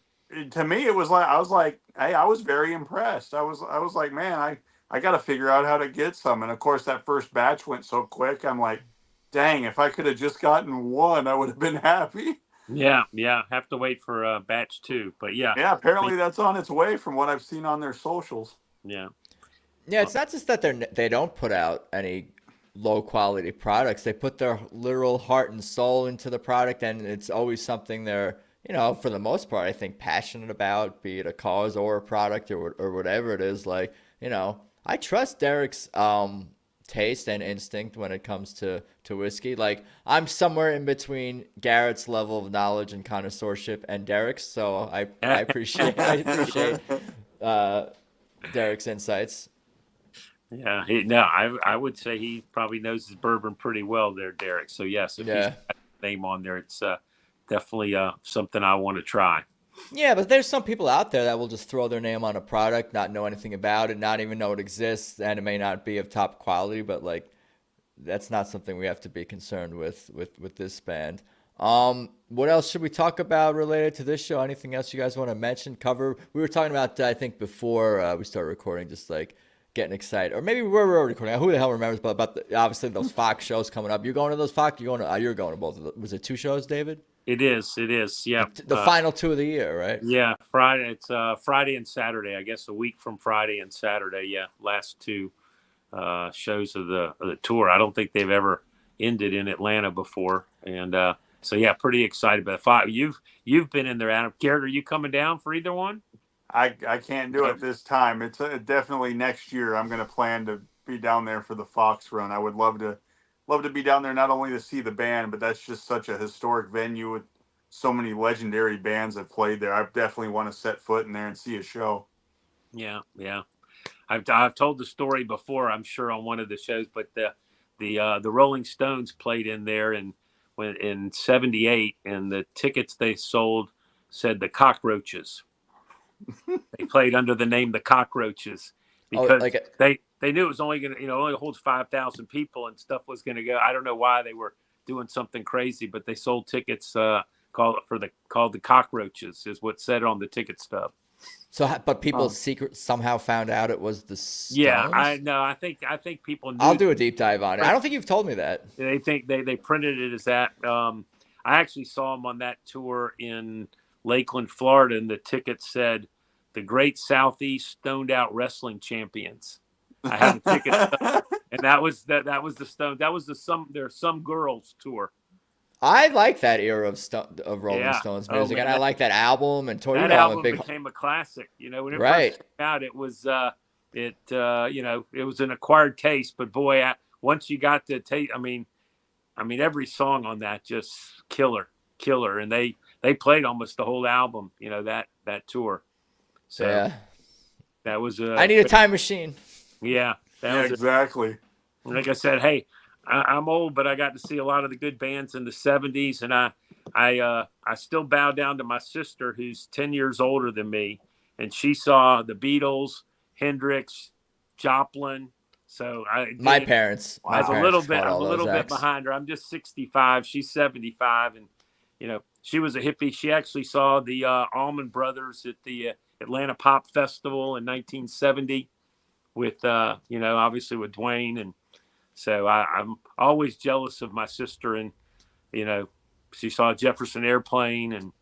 to me, it was like, I was like, hey, I was very impressed. I was like, man, I got to figure out how to get some. And of course, that first batch went so quick. I'm like, dang, if I could have just gotten one, I would have been happy. Yeah. Have to wait for batch 2, but yeah. Yeah, apparently that's on its way from what I've seen on their socials. Yeah. Yeah, it's not just that they don't put out any low quality products. They put their literal heart and soul into the product, and it's always something they're for the most part, I think, passionate about, be it a cause or a product or whatever it is. Like, I trust Derek's taste and instinct when it comes to whiskey. Like, I'm somewhere in between Garrett's level of knowledge and connoisseurship and Derek's, so I appreciate Derek's insights. Yeah, I would say he probably knows his bourbon pretty well there, Derek. So yes, if he's got his name on there, it's definitely something I want to try. Yeah, but there's some people out there that will just throw their name on a product, not know anything about it, not even know it exists, and it may not be of top quality, but like that's not something we have to be concerned with this band. What else should we talk about related to this show? Anything else you guys want to mention, cover? We were talking about, I think, before we started recording, just like getting excited, or maybe we were already recording. Who the hell remembers? But about obviously those Fox shows coming up. You're going to those Fox? You're going to both of them. Was it 2 shows, David? It is. Yeah. The final 2 of the year, right? Yeah, Friday. It's Friday and Saturday. I guess a week from Friday and Saturday. Yeah, last 2 shows of the tour. I don't think they've ever ended in Atlanta before, and so yeah, pretty excited about 5. You've been in there, Adam. Garrett, are you coming down for either one? I can't do it this time. It's definitely next year. I'm going to plan to be down there for the Fox run. I would love to be down there, not only to see the band, but that's just such a historic venue with so many legendary bands that played there. I definitely want to set foot in there and see a show. Yeah. I've told the story before, I'm sure, on one of the shows, but the Rolling Stones played in there in '78, and the tickets they sold said the Cockroaches. They played under the name the Cockroaches because they knew it was only going to, only holds 5,000 people and stuff was going to go. I don't know why they were doing something crazy, but they sold tickets called the Cockroaches is what said on the ticket stub. So, but people somehow found out it was the Stones? Yeah, I know. I think people knew. I'll do a deep dive on it. I don't think you've told me that. They think they printed it as that. I actually saw them on that tour in Lakeland, Florida, and the ticket said the Great Southeast Stoned Out Wrestling Champions. I had a ticket, and that was the Stone. That was their Some Girls tour. I like that era of Rolling Stones music, and I like that album. And that album became a classic. When it first came out, it was it was an acquired taste. But boy, once you got to taste, I mean, every song on that just killer, and they they played almost the whole album, that tour. So Yeah. that was I need a time machine. Yeah, that was exactly. like I said, hey, I'm old, but I got to see a lot of the good bands in the '70s, and I still bow down to my sister, who's 10 years older than me, and she saw the Beatles, Hendrix, Joplin. So My parents I'm a little those bit acts. behind her. I'm just 65. She's 75, and she was a hippie. She actually saw the Allman Brothers at the Atlanta Pop Festival in 1970 with obviously with Dwayne, and so I'm always jealous of my sister, and she saw Jefferson Airplane and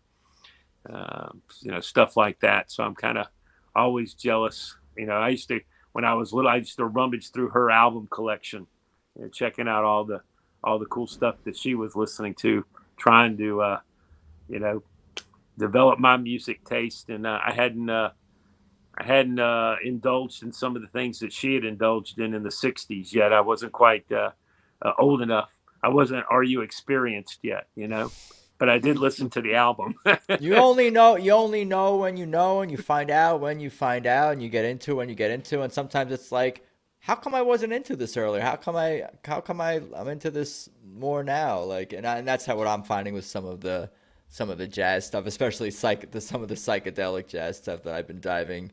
stuff like that. So I'm kind of always jealous. I used to, when I was little, I used to rummage through her album collection, checking out all the cool stuff that she was listening to, trying to develop my music taste, and I hadn't indulged in some of the things that she had indulged in the '60s yet. I wasn't quite old enough. I wasn't "Are You Experienced" yet, but I did listen to the album. You only know when you know, and you find out when you find out, and you get into when you get into, and sometimes it's like, how come I wasn't into this earlier? How come I'm into this more now? Like, and that's what I'm finding with some of the jazz stuff, especially some of the psychedelic jazz stuff that I've been diving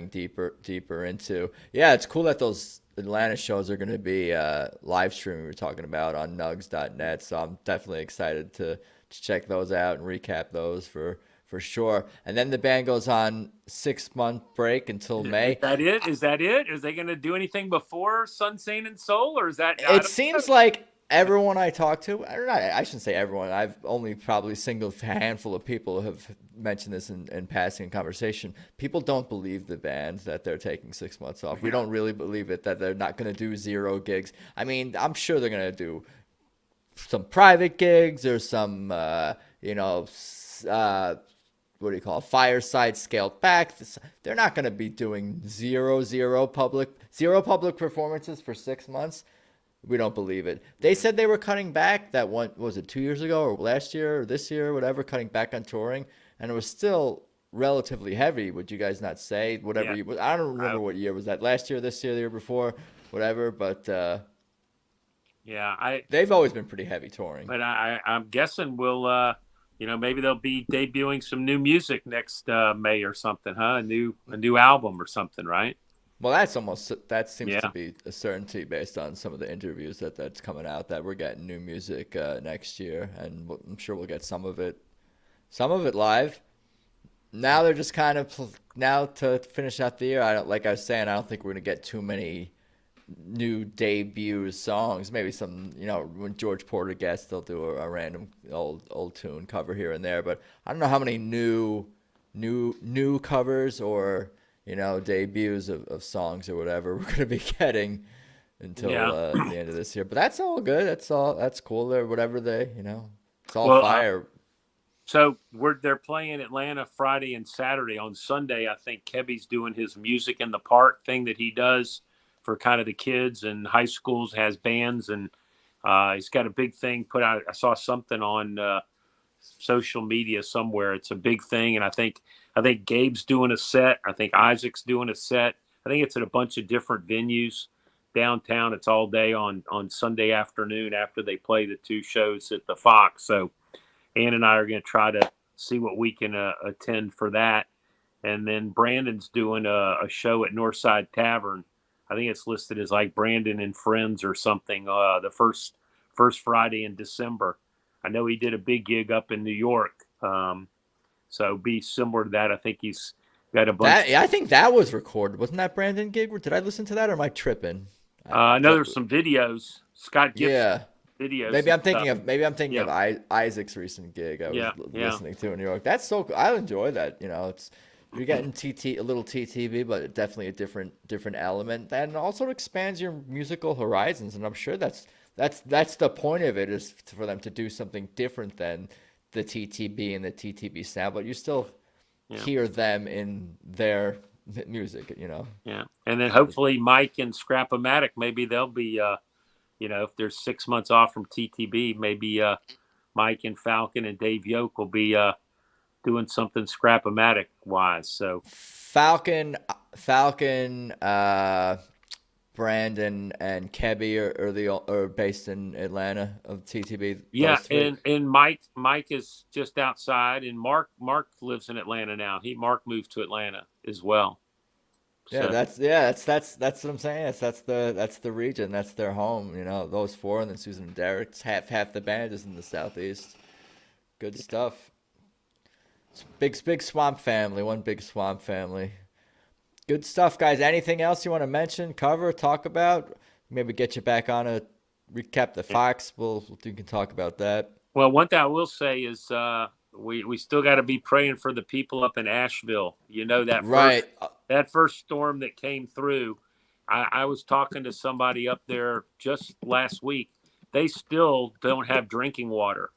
deeper into. Yeah, it's cool that those Atlanta shows are going to be live streaming. We were talking about on nugs.net, so I'm definitely excited to check those out and recap those for sure. And then the band goes on 6-month break until May. Is that it? Is they going to do anything before Sun, Sane, and Soul, or is that? It seems like everyone I talk to, I shouldn't say everyone. I've only probably single handful of people have mentioned this in passing in conversation. People don't believe the band that they're taking 6 months off. We don't really believe it that they're not going to do 0 gigs. I mean, I'm sure they're going to do some private gigs or some, what do you call it, fireside scaled back. They're not going to be doing zero public performances for 6 months. We don't believe it. They said they were cutting back that one, was it 2 years ago or last year or this year or whatever, cutting back on touring, and it was still relatively heavy. Would you guys not say? Whatever I don't remember what year was that. Last year, this year, the year before, whatever. But they've always been pretty heavy touring. But I'm guessing we'll maybe they'll be debuting some new music next May or something, huh? A new album or something, right? Well, that seems to be a certainty based on some of the interviews that's coming out, that we're getting new music next year, and I'm sure we'll get some of it live. Now they're just kind of now to finish out the year. Like I was saying, I don't think we're gonna get too many new debut songs. Maybe some, when George Porter gets, they'll do a random old tune cover here and there. But I don't know how many new covers or debuts of songs or whatever we're gonna be getting until the end of this year. But that's all good. That's cool. Or whatever it's all fire. So they're playing Atlanta Friday and Saturday. On Sunday, I think Kevy's doing his Music in the Park thing that he does for kind of the kids and high schools, has bands, and he's got a big thing put out. I saw something on social media somewhere. It's a big thing, and I think Gabe's doing a set. I think Isaac's doing a set. I think it's at a bunch of different venues downtown. It's all day on Sunday afternoon after they play the 2 shows at the Fox. So Ann and I are going to try to see what we can attend for that. And then Brandon's doing a show at Northside Tavern. I think it's listed as like Brandon and Friends or something, the first Friday in December. I know he did a big gig up in New York. So be similar to that. I think he's got a bunch. I think that was recorded. Wasn't that Brandon gig? Did I listen to that, or am I tripping? I know there's some videos. Scott Gibson. Yeah. Videos. Maybe I'm thinking of Isaac's recent gig I was listening to in New York. That's so cool. I enjoy that. You're getting a little TTB, but definitely a different element, and also expands your musical horizons. And I'm sure that's the point of it, is for them to do something different than the TTB and the TTB sound, but you still hear them in their music. Yeah, and then hopefully Mike and Scrap-O-Matic, maybe they'll be, if there's 6 months off from TTB, maybe Mike and Falcon and Dave Yoke will be doing something Scrap-O-Matic wise. So Falcon, Brandon and Kebby are based in Atlanta of TTB. yeah, Those three. and Mike is just outside, and Mark lives in Atlanta now. Mark moved to Atlanta as well. Yeah, So, that's what I'm saying. That's the region. That's their home. You know, those four, and then Susan and Derek. It's half the band is in the southeast. Good stuff. It's big swamp family. One big swamp family. Good stuff, guys. Anything else you want to mention, cover, talk about? Maybe get you back on a recap the Fox. We can talk about that. well, one thing I will say is we still got to be praying for the people up in Asheville. You know, Right. that first storm that came through. I was talking to somebody up there just last week. They still don't have drinking water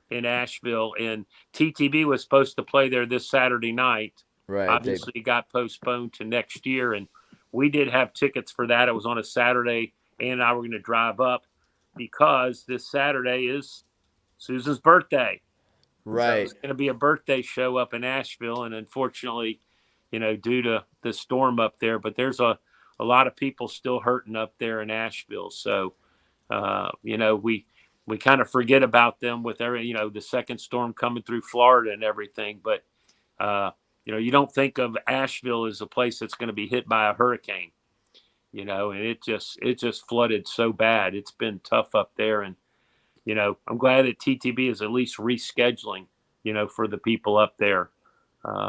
in Asheville, and TTB was supposed to play there this Saturday night. Right. Obviously, it got postponed to next year, and we did have tickets for that. It was on a Saturday, and I were going to drive up because this Saturday is Susan's birthday. Right. So it's going to be a birthday show up in Asheville, and unfortunately, you know, due to the storm up there, but there's a lot of people still hurting up there in Asheville. So, you know, we kind of forget about them with the second storm coming through Florida and everything. But, you know, you don't think of Asheville as a place that's going to be hit by a hurricane, you know, and it just flooded so bad. It's been tough up there. And, you know, I'm glad that TTB is at least rescheduling, you know, for the people up there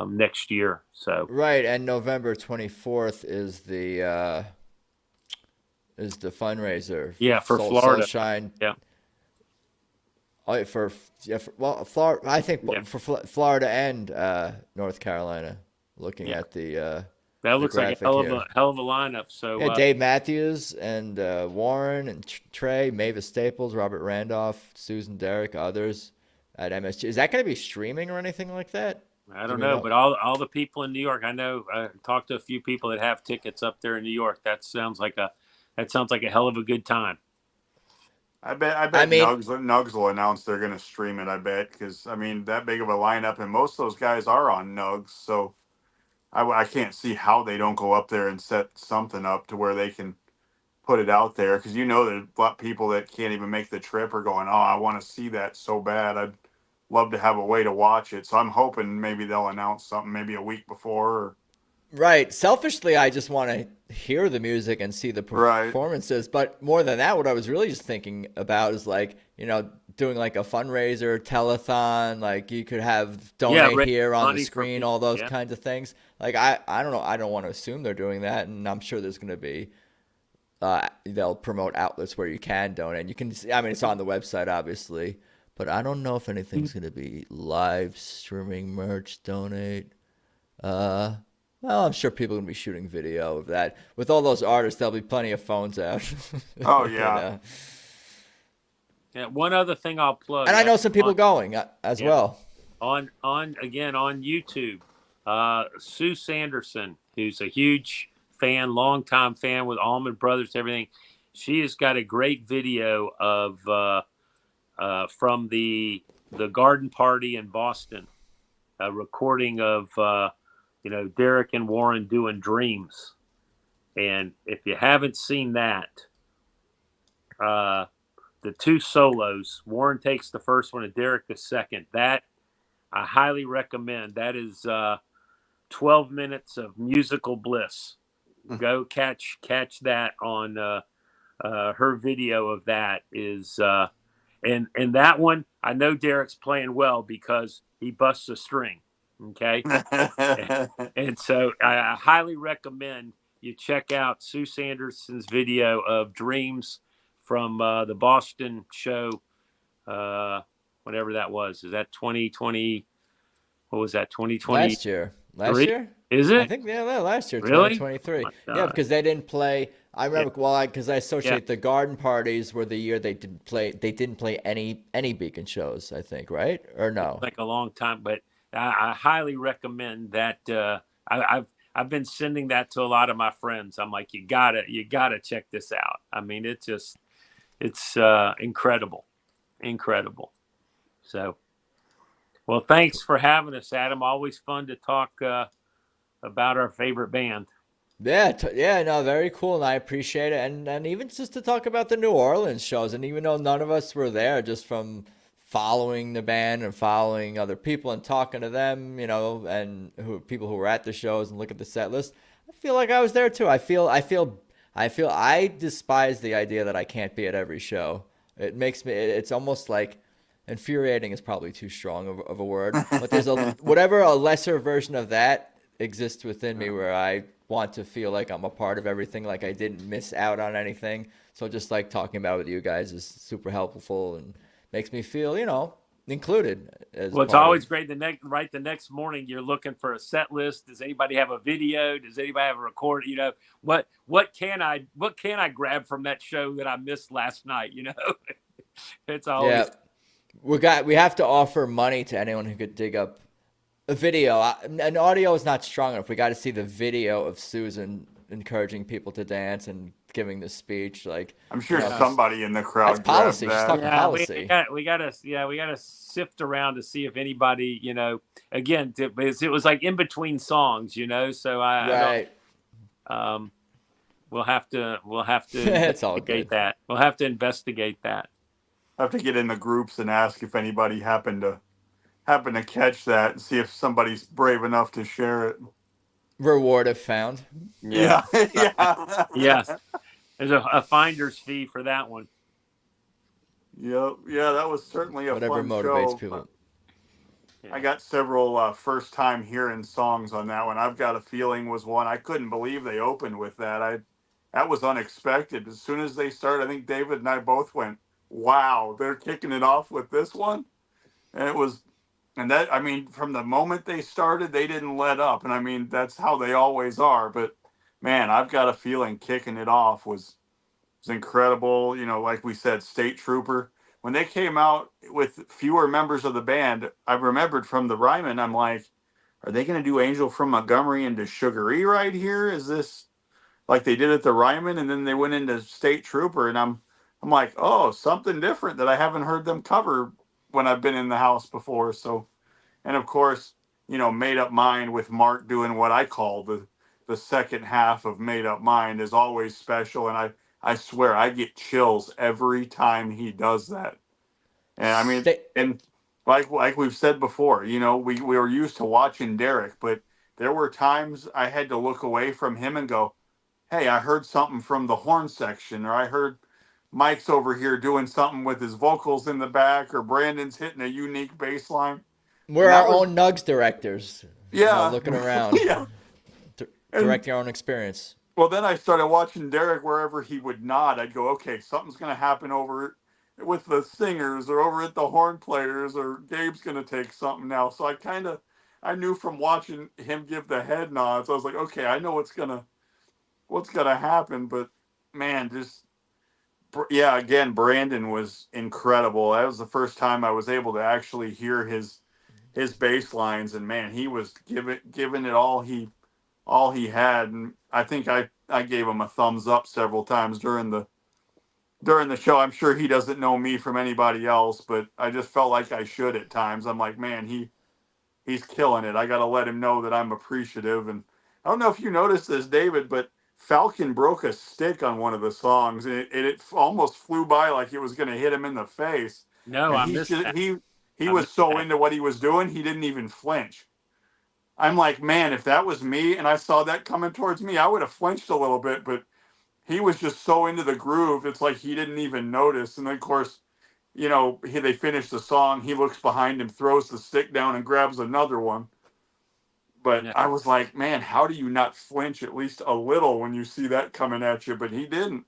next year. So right, and November 24th is the fundraiser. For Florida. Soulshine. Yeah. Oh, Florida. I think for Florida and North Carolina. Looking at the that looks like a hell of a lineup. So yeah, Dave Matthews and Warren and Trey, Mavis Staples, Robert Randolph, Susan Derrick, others at MSG. Is that going to be streaming or anything like that? I don't know, but all the people in New York, I know. I talked to a few people that have tickets up there in New York. That sounds like a hell of a good time. I bet Nugs will announce they're going to stream it. I bet because I mean that big of a lineup, and most of those guys are on Nugs, so I can't see how they don't go up there and set something up to where they can put it out there. Because you know there's a lot of people that can't even make the trip are going, oh, I want to see that so bad. I'd love to have a way to watch it. So I'm hoping maybe they'll announce something maybe a week before. Or... Right. Selfishly, I just want to hear the music and see the performances. Right. But more than that, what I was really just thinking about is like, you know, doing like a fundraiser, telethon, like you could have donate here on the screen, all those kinds of things. Like, I don't know. I don't want to assume they're doing that. And I'm sure there's going to be, they'll promote outlets where you can donate. You can see, I mean, it's on the website, obviously. But I don't know if anything's going to be live streaming merch, donate. Well, I'm sure people are going to be shooting video of that. With all those artists, there'll be plenty of phones out. Oh, yeah. Yeah, one other thing I'll plug. And I know some people going as well. On YouTube, Sue Sanderson, who's a huge fan, longtime fan with Allman Brothers, everything. She has got a great video of from the garden party in Boston, a recording of Derek and Warren doing Dreams. And if you haven't seen that, the two solos, Warren takes the first one and Derek the second. That I highly recommend. That is 12 minutes of musical bliss. Go catch that on her video of that is and that one, I know Derek's playing well because he busts a string. Okay. and so I highly recommend you check out Sue Sanderson's video of Dreams from the Boston show, whatever that was. Is that 2020? What was that, 2020? Last year? Is it? I think, last year, really? 2023. Yeah, because they didn't play. I remember, because I associate the garden parties were the year they didn't play any Beacon shows, I think, right? Or no? Like a long time, but I highly recommend that. I've been sending that to a lot of my friends. I'm like, you gotta check this out. I mean, it's incredible. So, well, thanks for having us, Adam. Always fun to talk about our favorite band. Yeah, yeah, no, very cool, and I appreciate it. And even just to talk about the New Orleans shows, and even though none of us were there, just from following the band and following other people and talking to them, and people who were at the shows and look at the set list, I feel like I was there too. I despise the idea that I can't be at every show. It makes me. It's almost like infuriating is probably too strong of a word, but there's a lesser version of that exists within me where I want to feel like I'm a part of everything, like I didn't miss out on anything. So just like talking about it with you guys is super helpful and makes me feel, included. Well, it's always great. The next morning, you're looking for a set list. Does anybody have a video? Does anybody have a record? What can I grab from that show that I missed last night? It's always we have to offer money to anyone who could dig up a video. And audio is not strong enough. We got to see the video of Susan encouraging people to dance and giving the speech. Like, I'm sure somebody in the crowd. That's policy. That. She's talking policy. We gotta sift around to see if anybody, again, it was like in between songs, so right. We'll have to It's all investigate good. that. We'll have to investigate that. I have to get in the groups and ask if anybody happened to catch that and see if somebody's brave enough to share it. Reward if found. Yeah. Yes. There's a finder's fee for that one. Yep. Yeah, that was certainly a Whatever fun motivates show. people. I got several first time hearing songs on that one. I've Got a Feeling was one. I couldn't believe they opened with that. That was unexpected. As soon as they started, I think David and I both went, wow, they're kicking it off with this one. And from the moment they started, they didn't let up. And that's how they always are. But man, I've Got a Feeling kicking it off was incredible. Like we said, State Trooper. When they came out with fewer members of the band, I remembered from the Ryman, I'm like, are they going to do Angel from Montgomery into Sugar E right here? Is this like they did at the Ryman and then they went into State Trooper? And I'm like, oh, something different that I haven't heard them cover when I've been in the house before. So, and of course, Made Up Mind with Mark doing what I call the second half of Made Up Mind is always special. And I swear I get chills every time he does that. And and like we've said before, we were used to watching Derek, but there were times I had to look away from him and go, hey, I heard something from the horn section, or I heard Mike's over here doing something with his vocals in the back, or Brandon's hitting a unique bass line. We're our own Nugs directors. Yeah. Looking around. Yeah. Directing our own experience. Well, then I started watching Derek wherever he would nod. I'd go, okay, something's going to happen over with the singers or over at the horn players, or Gabe's going to take something now. So I knew from watching him give the head nods, I was like, okay, I know what's going to happen. But man, again, Brandon was incredible. That was the first time I was able to actually hear his bass lines, and man, he was giving it all he had. And I think I gave him a thumbs up several times during the show. I'm sure he doesn't know me from anybody else, but I just felt like I should at times. I'm like, man, he's killing it. I got to let him know that I'm appreciative. And I don't know if you noticed this, David, but Falcon broke a stick on one of the songs, and it almost flew by like it was going to hit him in the face. No, I missed that. He was so into what he was doing, he didn't even flinch. I'm like, man, if that was me and I saw that coming towards me, I would have flinched a little bit, but he was just so into the groove. It's like he didn't even notice. And then, of course, they finish the song. He looks behind him, throws the stick down, and grabs another one. But I was like, man, how do you not flinch at least a little when you see that coming at you? But he didn't.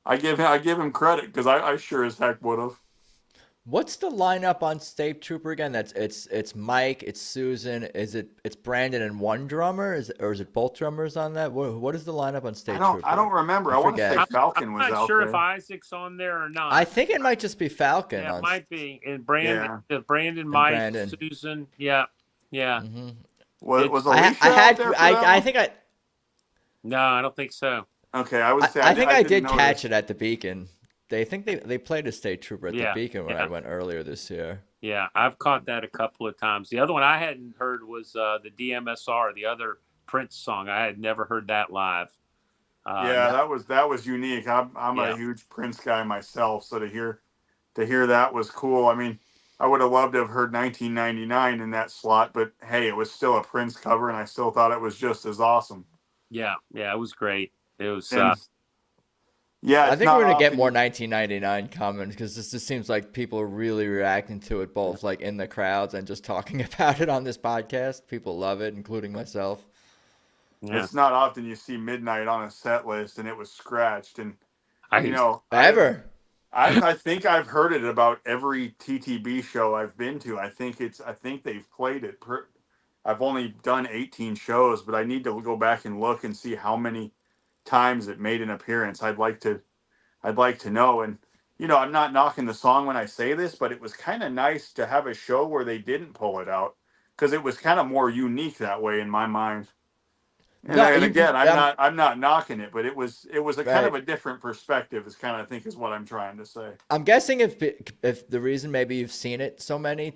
I give him credit, because I sure as heck would have. What's the lineup on State Trooper again? It's Mike, it's Susan, it's Brandon and one drummer, or is it both drummers on that? What is the lineup on State Trooper? I don't remember. I want to say Falcon was out there. I'm not sure if Isaac's on there or not. I think it might just be Falcon. Yeah, it might be. And Brandon, Mike, Brandon. Susan. Yeah. Mm-hmm. Was Alicia out there for I think I. No, I don't think so. Okay, I would say I think I did notice. catch it at the Beacon. They played a State Trooper at the Beacon when I went earlier this year. Yeah, I've caught that a couple of times. The other one I hadn't heard was the DMSR, the other Prince song. I had never heard that live. Yeah, That, that was unique. I'm a yeah, huge Prince guy myself, so to hear that was cool. I mean, I would have loved to have heard 1999 in that slot, but hey, it was still a Prince cover, and I still thought it was just as awesome. yeah, it was great. It was, And yeah, I it's think we're not gonna get often. more 1999 coming because this just seems like people are really reacting to it, both like in the crowds and just talking about it on this podcast. People love it, including myself. yeah. It's not often you see Midnight on a set list, and it was scratched. And you I, know, Ever. I think I've heard it about every TTB show I've been to. I think they've played it. I've only done 18 shows, but I need to go back and look and see how many times it made an appearance. I'd like to know. And I'm not knocking the song when I say this, but it was kind of nice to have a show where they didn't pull it out because it was kind of more unique that way in my mind. No, And you. again, I'm not knocking it, but it was a kind of Right. a different perspective. Is kind of I think is what I'm trying to say. I'm guessing if the reason maybe you've seen it so many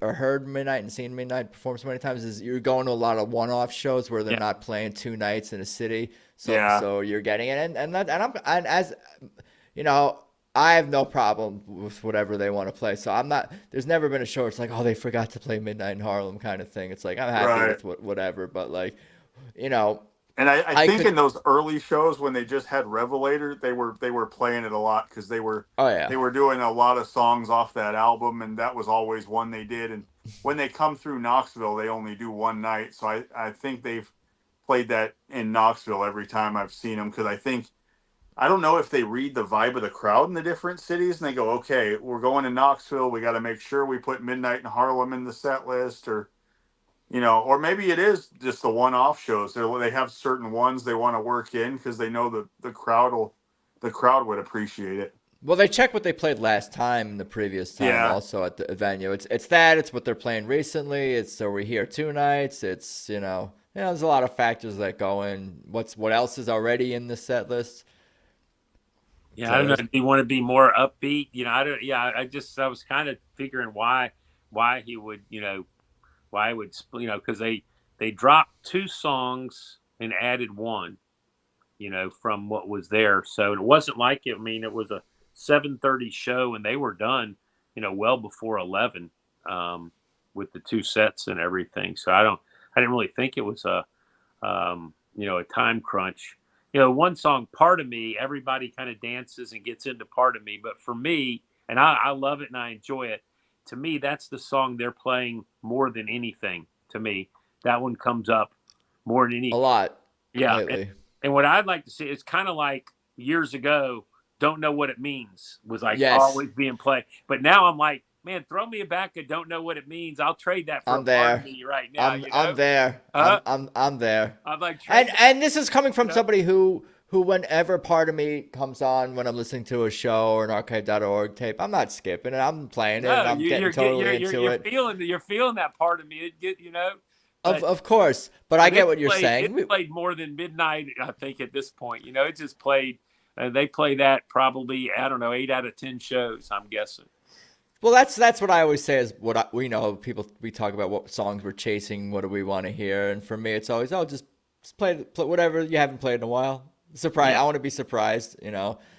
or heard Midnight and seen Midnight perform so many times is you're going to a lot of one-off shows where they're yeah, not playing 2 nights in a city, Yeah, so you're getting it, and as you know, I have no problem with whatever they want to play. So I'm not. There's never been a show where it's like, oh, they forgot to play Midnight in Harlem kind of thing. It's like I'm happy right. with whatever, but like, you know, And I I think could. in those early shows when they just had Revelator, they were playing it a lot because Oh yeah. they were doing a lot of songs off that album, and that was always one they did. And when they come through Knoxville, they only do one night, so I think they've played that in Knoxville every time I've seen them because I don't know if they read the vibe of the crowd in the different cities and they go, okay, we're going to Knoxville, we got to make sure we put Midnight in Harlem in the set list, or or maybe it is just the one-off shows. They have certain ones they want to work in because they know the crowd would appreciate it. Well, they check what they played last time and the previous time Yeah, also at the venue. It's that, it's what they're playing recently. It's so we're here 2 nights. It's there's a lot of factors that go in. What else is already in the set list? yeah. I So don't know. there's Do you want to be more upbeat? I don't. Yeah, I was kind of figuring why he would, why he would, because they dropped 2 songs and added one, from what was there. So it wasn't like it. I mean, it was a 7:30 show, and they were done, well before 11, with the 2 sets and everything. So I didn't really think it was a time crunch. One song, "Part of Me," everybody kind of dances and gets into "Part of Me," but for me, and I love it and I enjoy it. To me, that's the song they're playing more than anything. To me, that one comes up more than a any. lot Yeah, lately. and what I'd like to see is kind of like years ago, "Don't Know What It Means" was like Yes, always being played. But now I'm like, man, throw me back a "Don't Know What It Means." I'll trade that for a I'm "Part of there. Me" right now, I'm there. Huh? I'm there. I'm like, And trade that, and this is coming from you know? somebody who whenever part of me comes on when I'm listening to a show or an archive.org tape, I'm not skipping it. I'm playing it and No, I'm getting totally into it. you're feeling that part of me. But Of course, but I but get what you're it saying. played more than Midnight. I think at this point, it just played. They play that probably, I don't know, 8 out of 10 shows. I'm guessing. Well, that's what I always say is what we know. People we talk about what songs we're chasing, what do we want to hear, and for me, it's always just play whatever you haven't played in a while. Surprise! Yeah, I want to be surprised,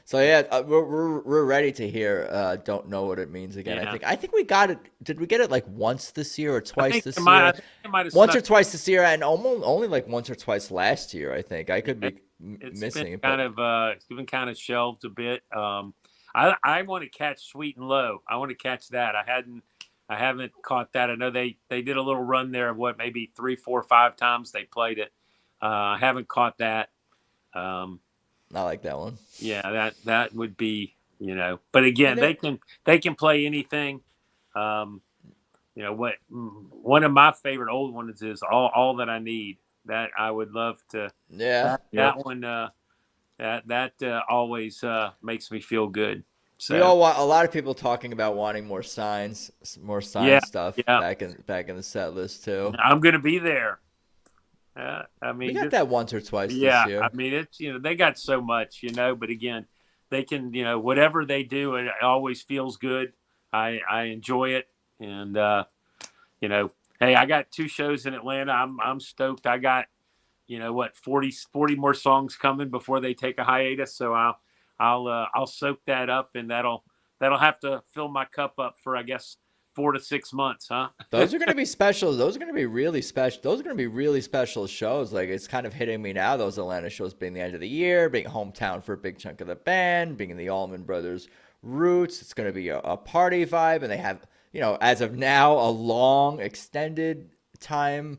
So yeah, we're ready to hear. Don't know what it means again. yeah. I think we got it. Did we get it like once this year or I twice think this year? I think it might have Once or snuck. twice this year, and almost only like once or twice last year. I think I could Yeah, be missing it, but it's been kind of shelved a bit. I want to catch "Sweet and Low." I want to catch that. I haven't caught that. I know they did a little run there of what, maybe 3, 4, 5 times they played it. I haven't caught that. Um, I like that one. yeah, that would be, But again, And it, they can play anything. Um, what one of my favorite old ones is "All That I Need." That I would love to. yeah. yep. That one. That always makes me feel good. We So all want a lot of people talking about wanting more sign yeah, stuff yeah, back in the set list too. I'm gonna be there. I We mean, got just that once or twice this yeah. I year. mean, it's they got so much, But again, they can whatever they do, it always feels good. I enjoy it. And you know, hey, I got 2 shows in Atlanta. I'm stoked. I got, you know what, 40 more songs coming before they take a hiatus. So I'll soak that up, and that'll have to fill my cup up for, I guess, 4 to 6 months, huh? Those are going to be special. Those are going to be really special. Those are going to be really special shows. Like, it's kind of hitting me now, those Atlanta shows being the end of the year, being hometown for a big chunk of the band, being in the Allman Brothers roots. It's going to be a party vibe, and they have, as of now, a long extended time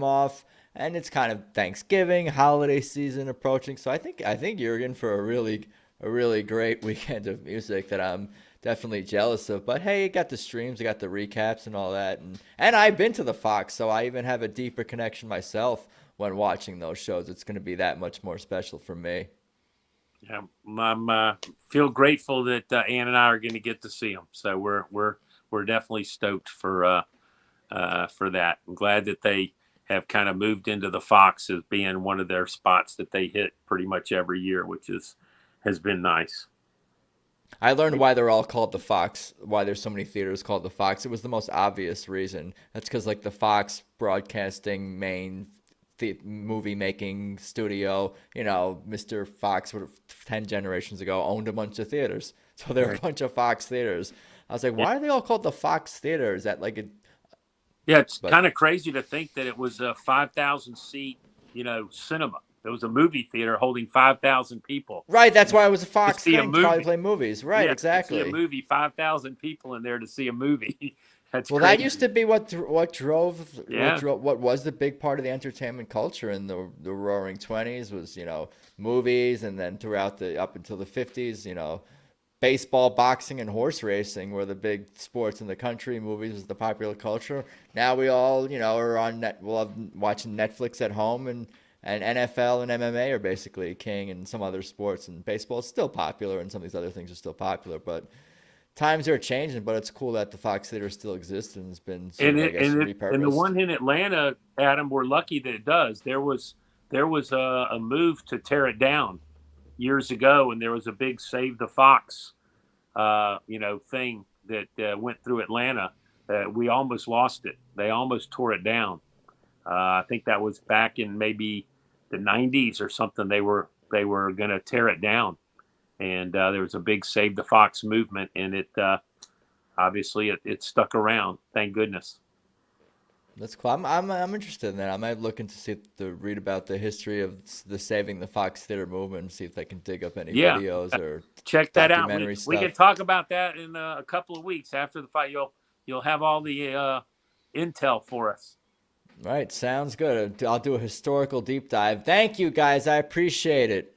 off, and it's kind of Thanksgiving, holiday season approaching. So I think you're in for a really great weekend of music that I'm definitely jealous of. But hey, you got the streams, you got the recaps and all that, and I've been to the Fox, so I even have a deeper connection myself when watching those shows. It's going to be that much more special for me. Yeah, I'm feel grateful that Ann and I are going to get to see them. So we're definitely stoked for that. I'm glad that they have kind of moved into the Fox as being one of their spots that they hit pretty much every year, which has been nice. I learned why they're all called the Fox, why there's so many theaters called the Fox. It was the most obvious reason. That's because, like, the Fox broadcasting main movie making studio, Mr. Fox, 10 generations ago, owned a bunch of theaters. So there are a bunch of Fox theaters. I was like, why are they all called the Fox Theater? Is that like a... Yeah, it's kind of crazy to think that it was a 5,000 seat, cinema. There was a movie theater holding 5,000 people. Right, that's why it was a Fox thing. To probably play movies. Right, exactly. To see a movie, 5,000 people in there to see a movie. That's crazy. That used to be what drove. What was the big part of the entertainment culture in the Roaring '20s was movies, and then throughout up until the '50s, baseball, boxing, and horse racing were the big sports in the country. Movies was the popular culture. Now we all are on watching Netflix at home, and NFL and MMA are basically king, and some other sports, and baseball is still popular, and some of these other things are still popular, but times are changing. But it's cool that the Fox Theater still exists and has been repurposed. And the one in Atlanta, Adam, we're lucky that it does. There was a move to tear it down years ago, and there was a big Save the Fox, thing that went through Atlanta. We almost lost it. They almost tore it down. I think that was back in maybe the 90s or something. They were going to tear it down. And there was a big Save the Fox movement, and it obviously it stuck around. Thank goodness. That's cool. I'm interested in that. I might look into read about the history of the Saving the Fox Theater movement and see if I can dig up any videos or check that out. We can talk about that in a couple of weeks after the fight. You'll have all the intel for us. Right, sounds good. I'll do a historical deep dive. Thank you, guys. I appreciate it.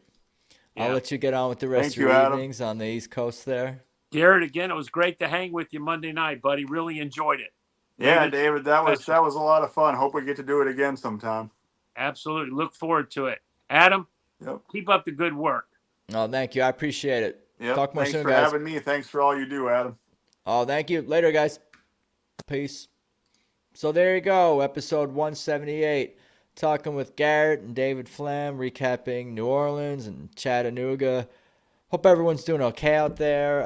Yeah. I'll let you get on with the rest of your evenings on the East Coast there. Garrett, again, it was great to hang with you Monday night, buddy. Really enjoyed it. Yeah, David, that was a lot of fun. Hope we get to do it again sometime. Absolutely. Look forward to it. Adam, Keep up the good work. Oh, thank you. I appreciate it. Yep. Talk more soon, guys. Thanks for having me. Thanks for all you do, Adam. Oh, thank you. Later, guys. Peace. So there you go, episode 178, talking with Garrett and David Flamm, recapping New Orleans and Chattanooga. Hope everyone's doing okay out there.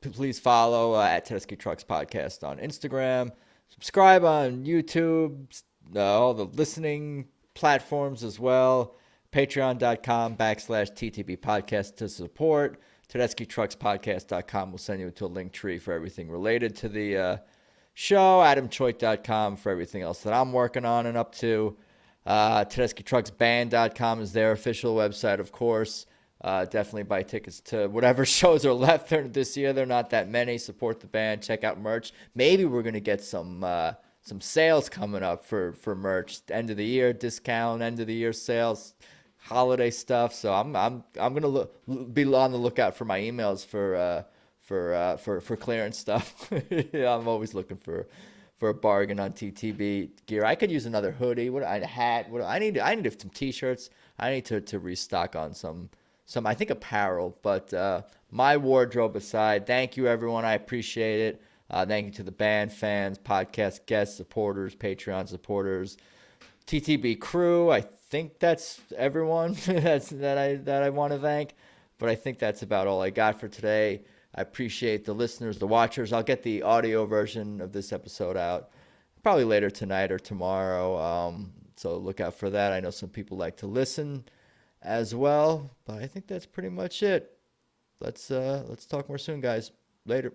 Please follow at Tedeschi Trucks Podcast on Instagram. Subscribe on YouTube, all the listening platforms as well. Patreon.com/TTB Podcast to support. TedeschiTrucksPodcast.com will send you to a link tree for everything related to the show. AdamChoit.com for everything else that I'm working on and up to. TedeschiTrucksBand.com is their official website, of course. Definitely buy tickets to whatever shows are left this year. They're not that many. Support the band. Check out merch. Maybe we're going to get some sales coming up for merch. End of the year discount, end of the year sales, holiday stuff. So I'm going to be on the lookout for my emails for clearance stuff. Yeah, I'm always looking for a bargain on TTB gear. I could use another hoodie. A hat? I need some t-shirts. I need to restock on some I think apparel. But my wardrobe aside, thank you everyone. I appreciate it. Thank you to the band, fans, podcast guests, supporters, Patreon supporters, TTB crew. I think that's everyone that I want to thank. But I think that's about all I got for today. I appreciate the listeners, the watchers. I'll get the audio version of this episode out probably later tonight or tomorrow. So look out for that. I know some people like to listen as well, but I think that's pretty much it. Let's talk more soon, guys. Later.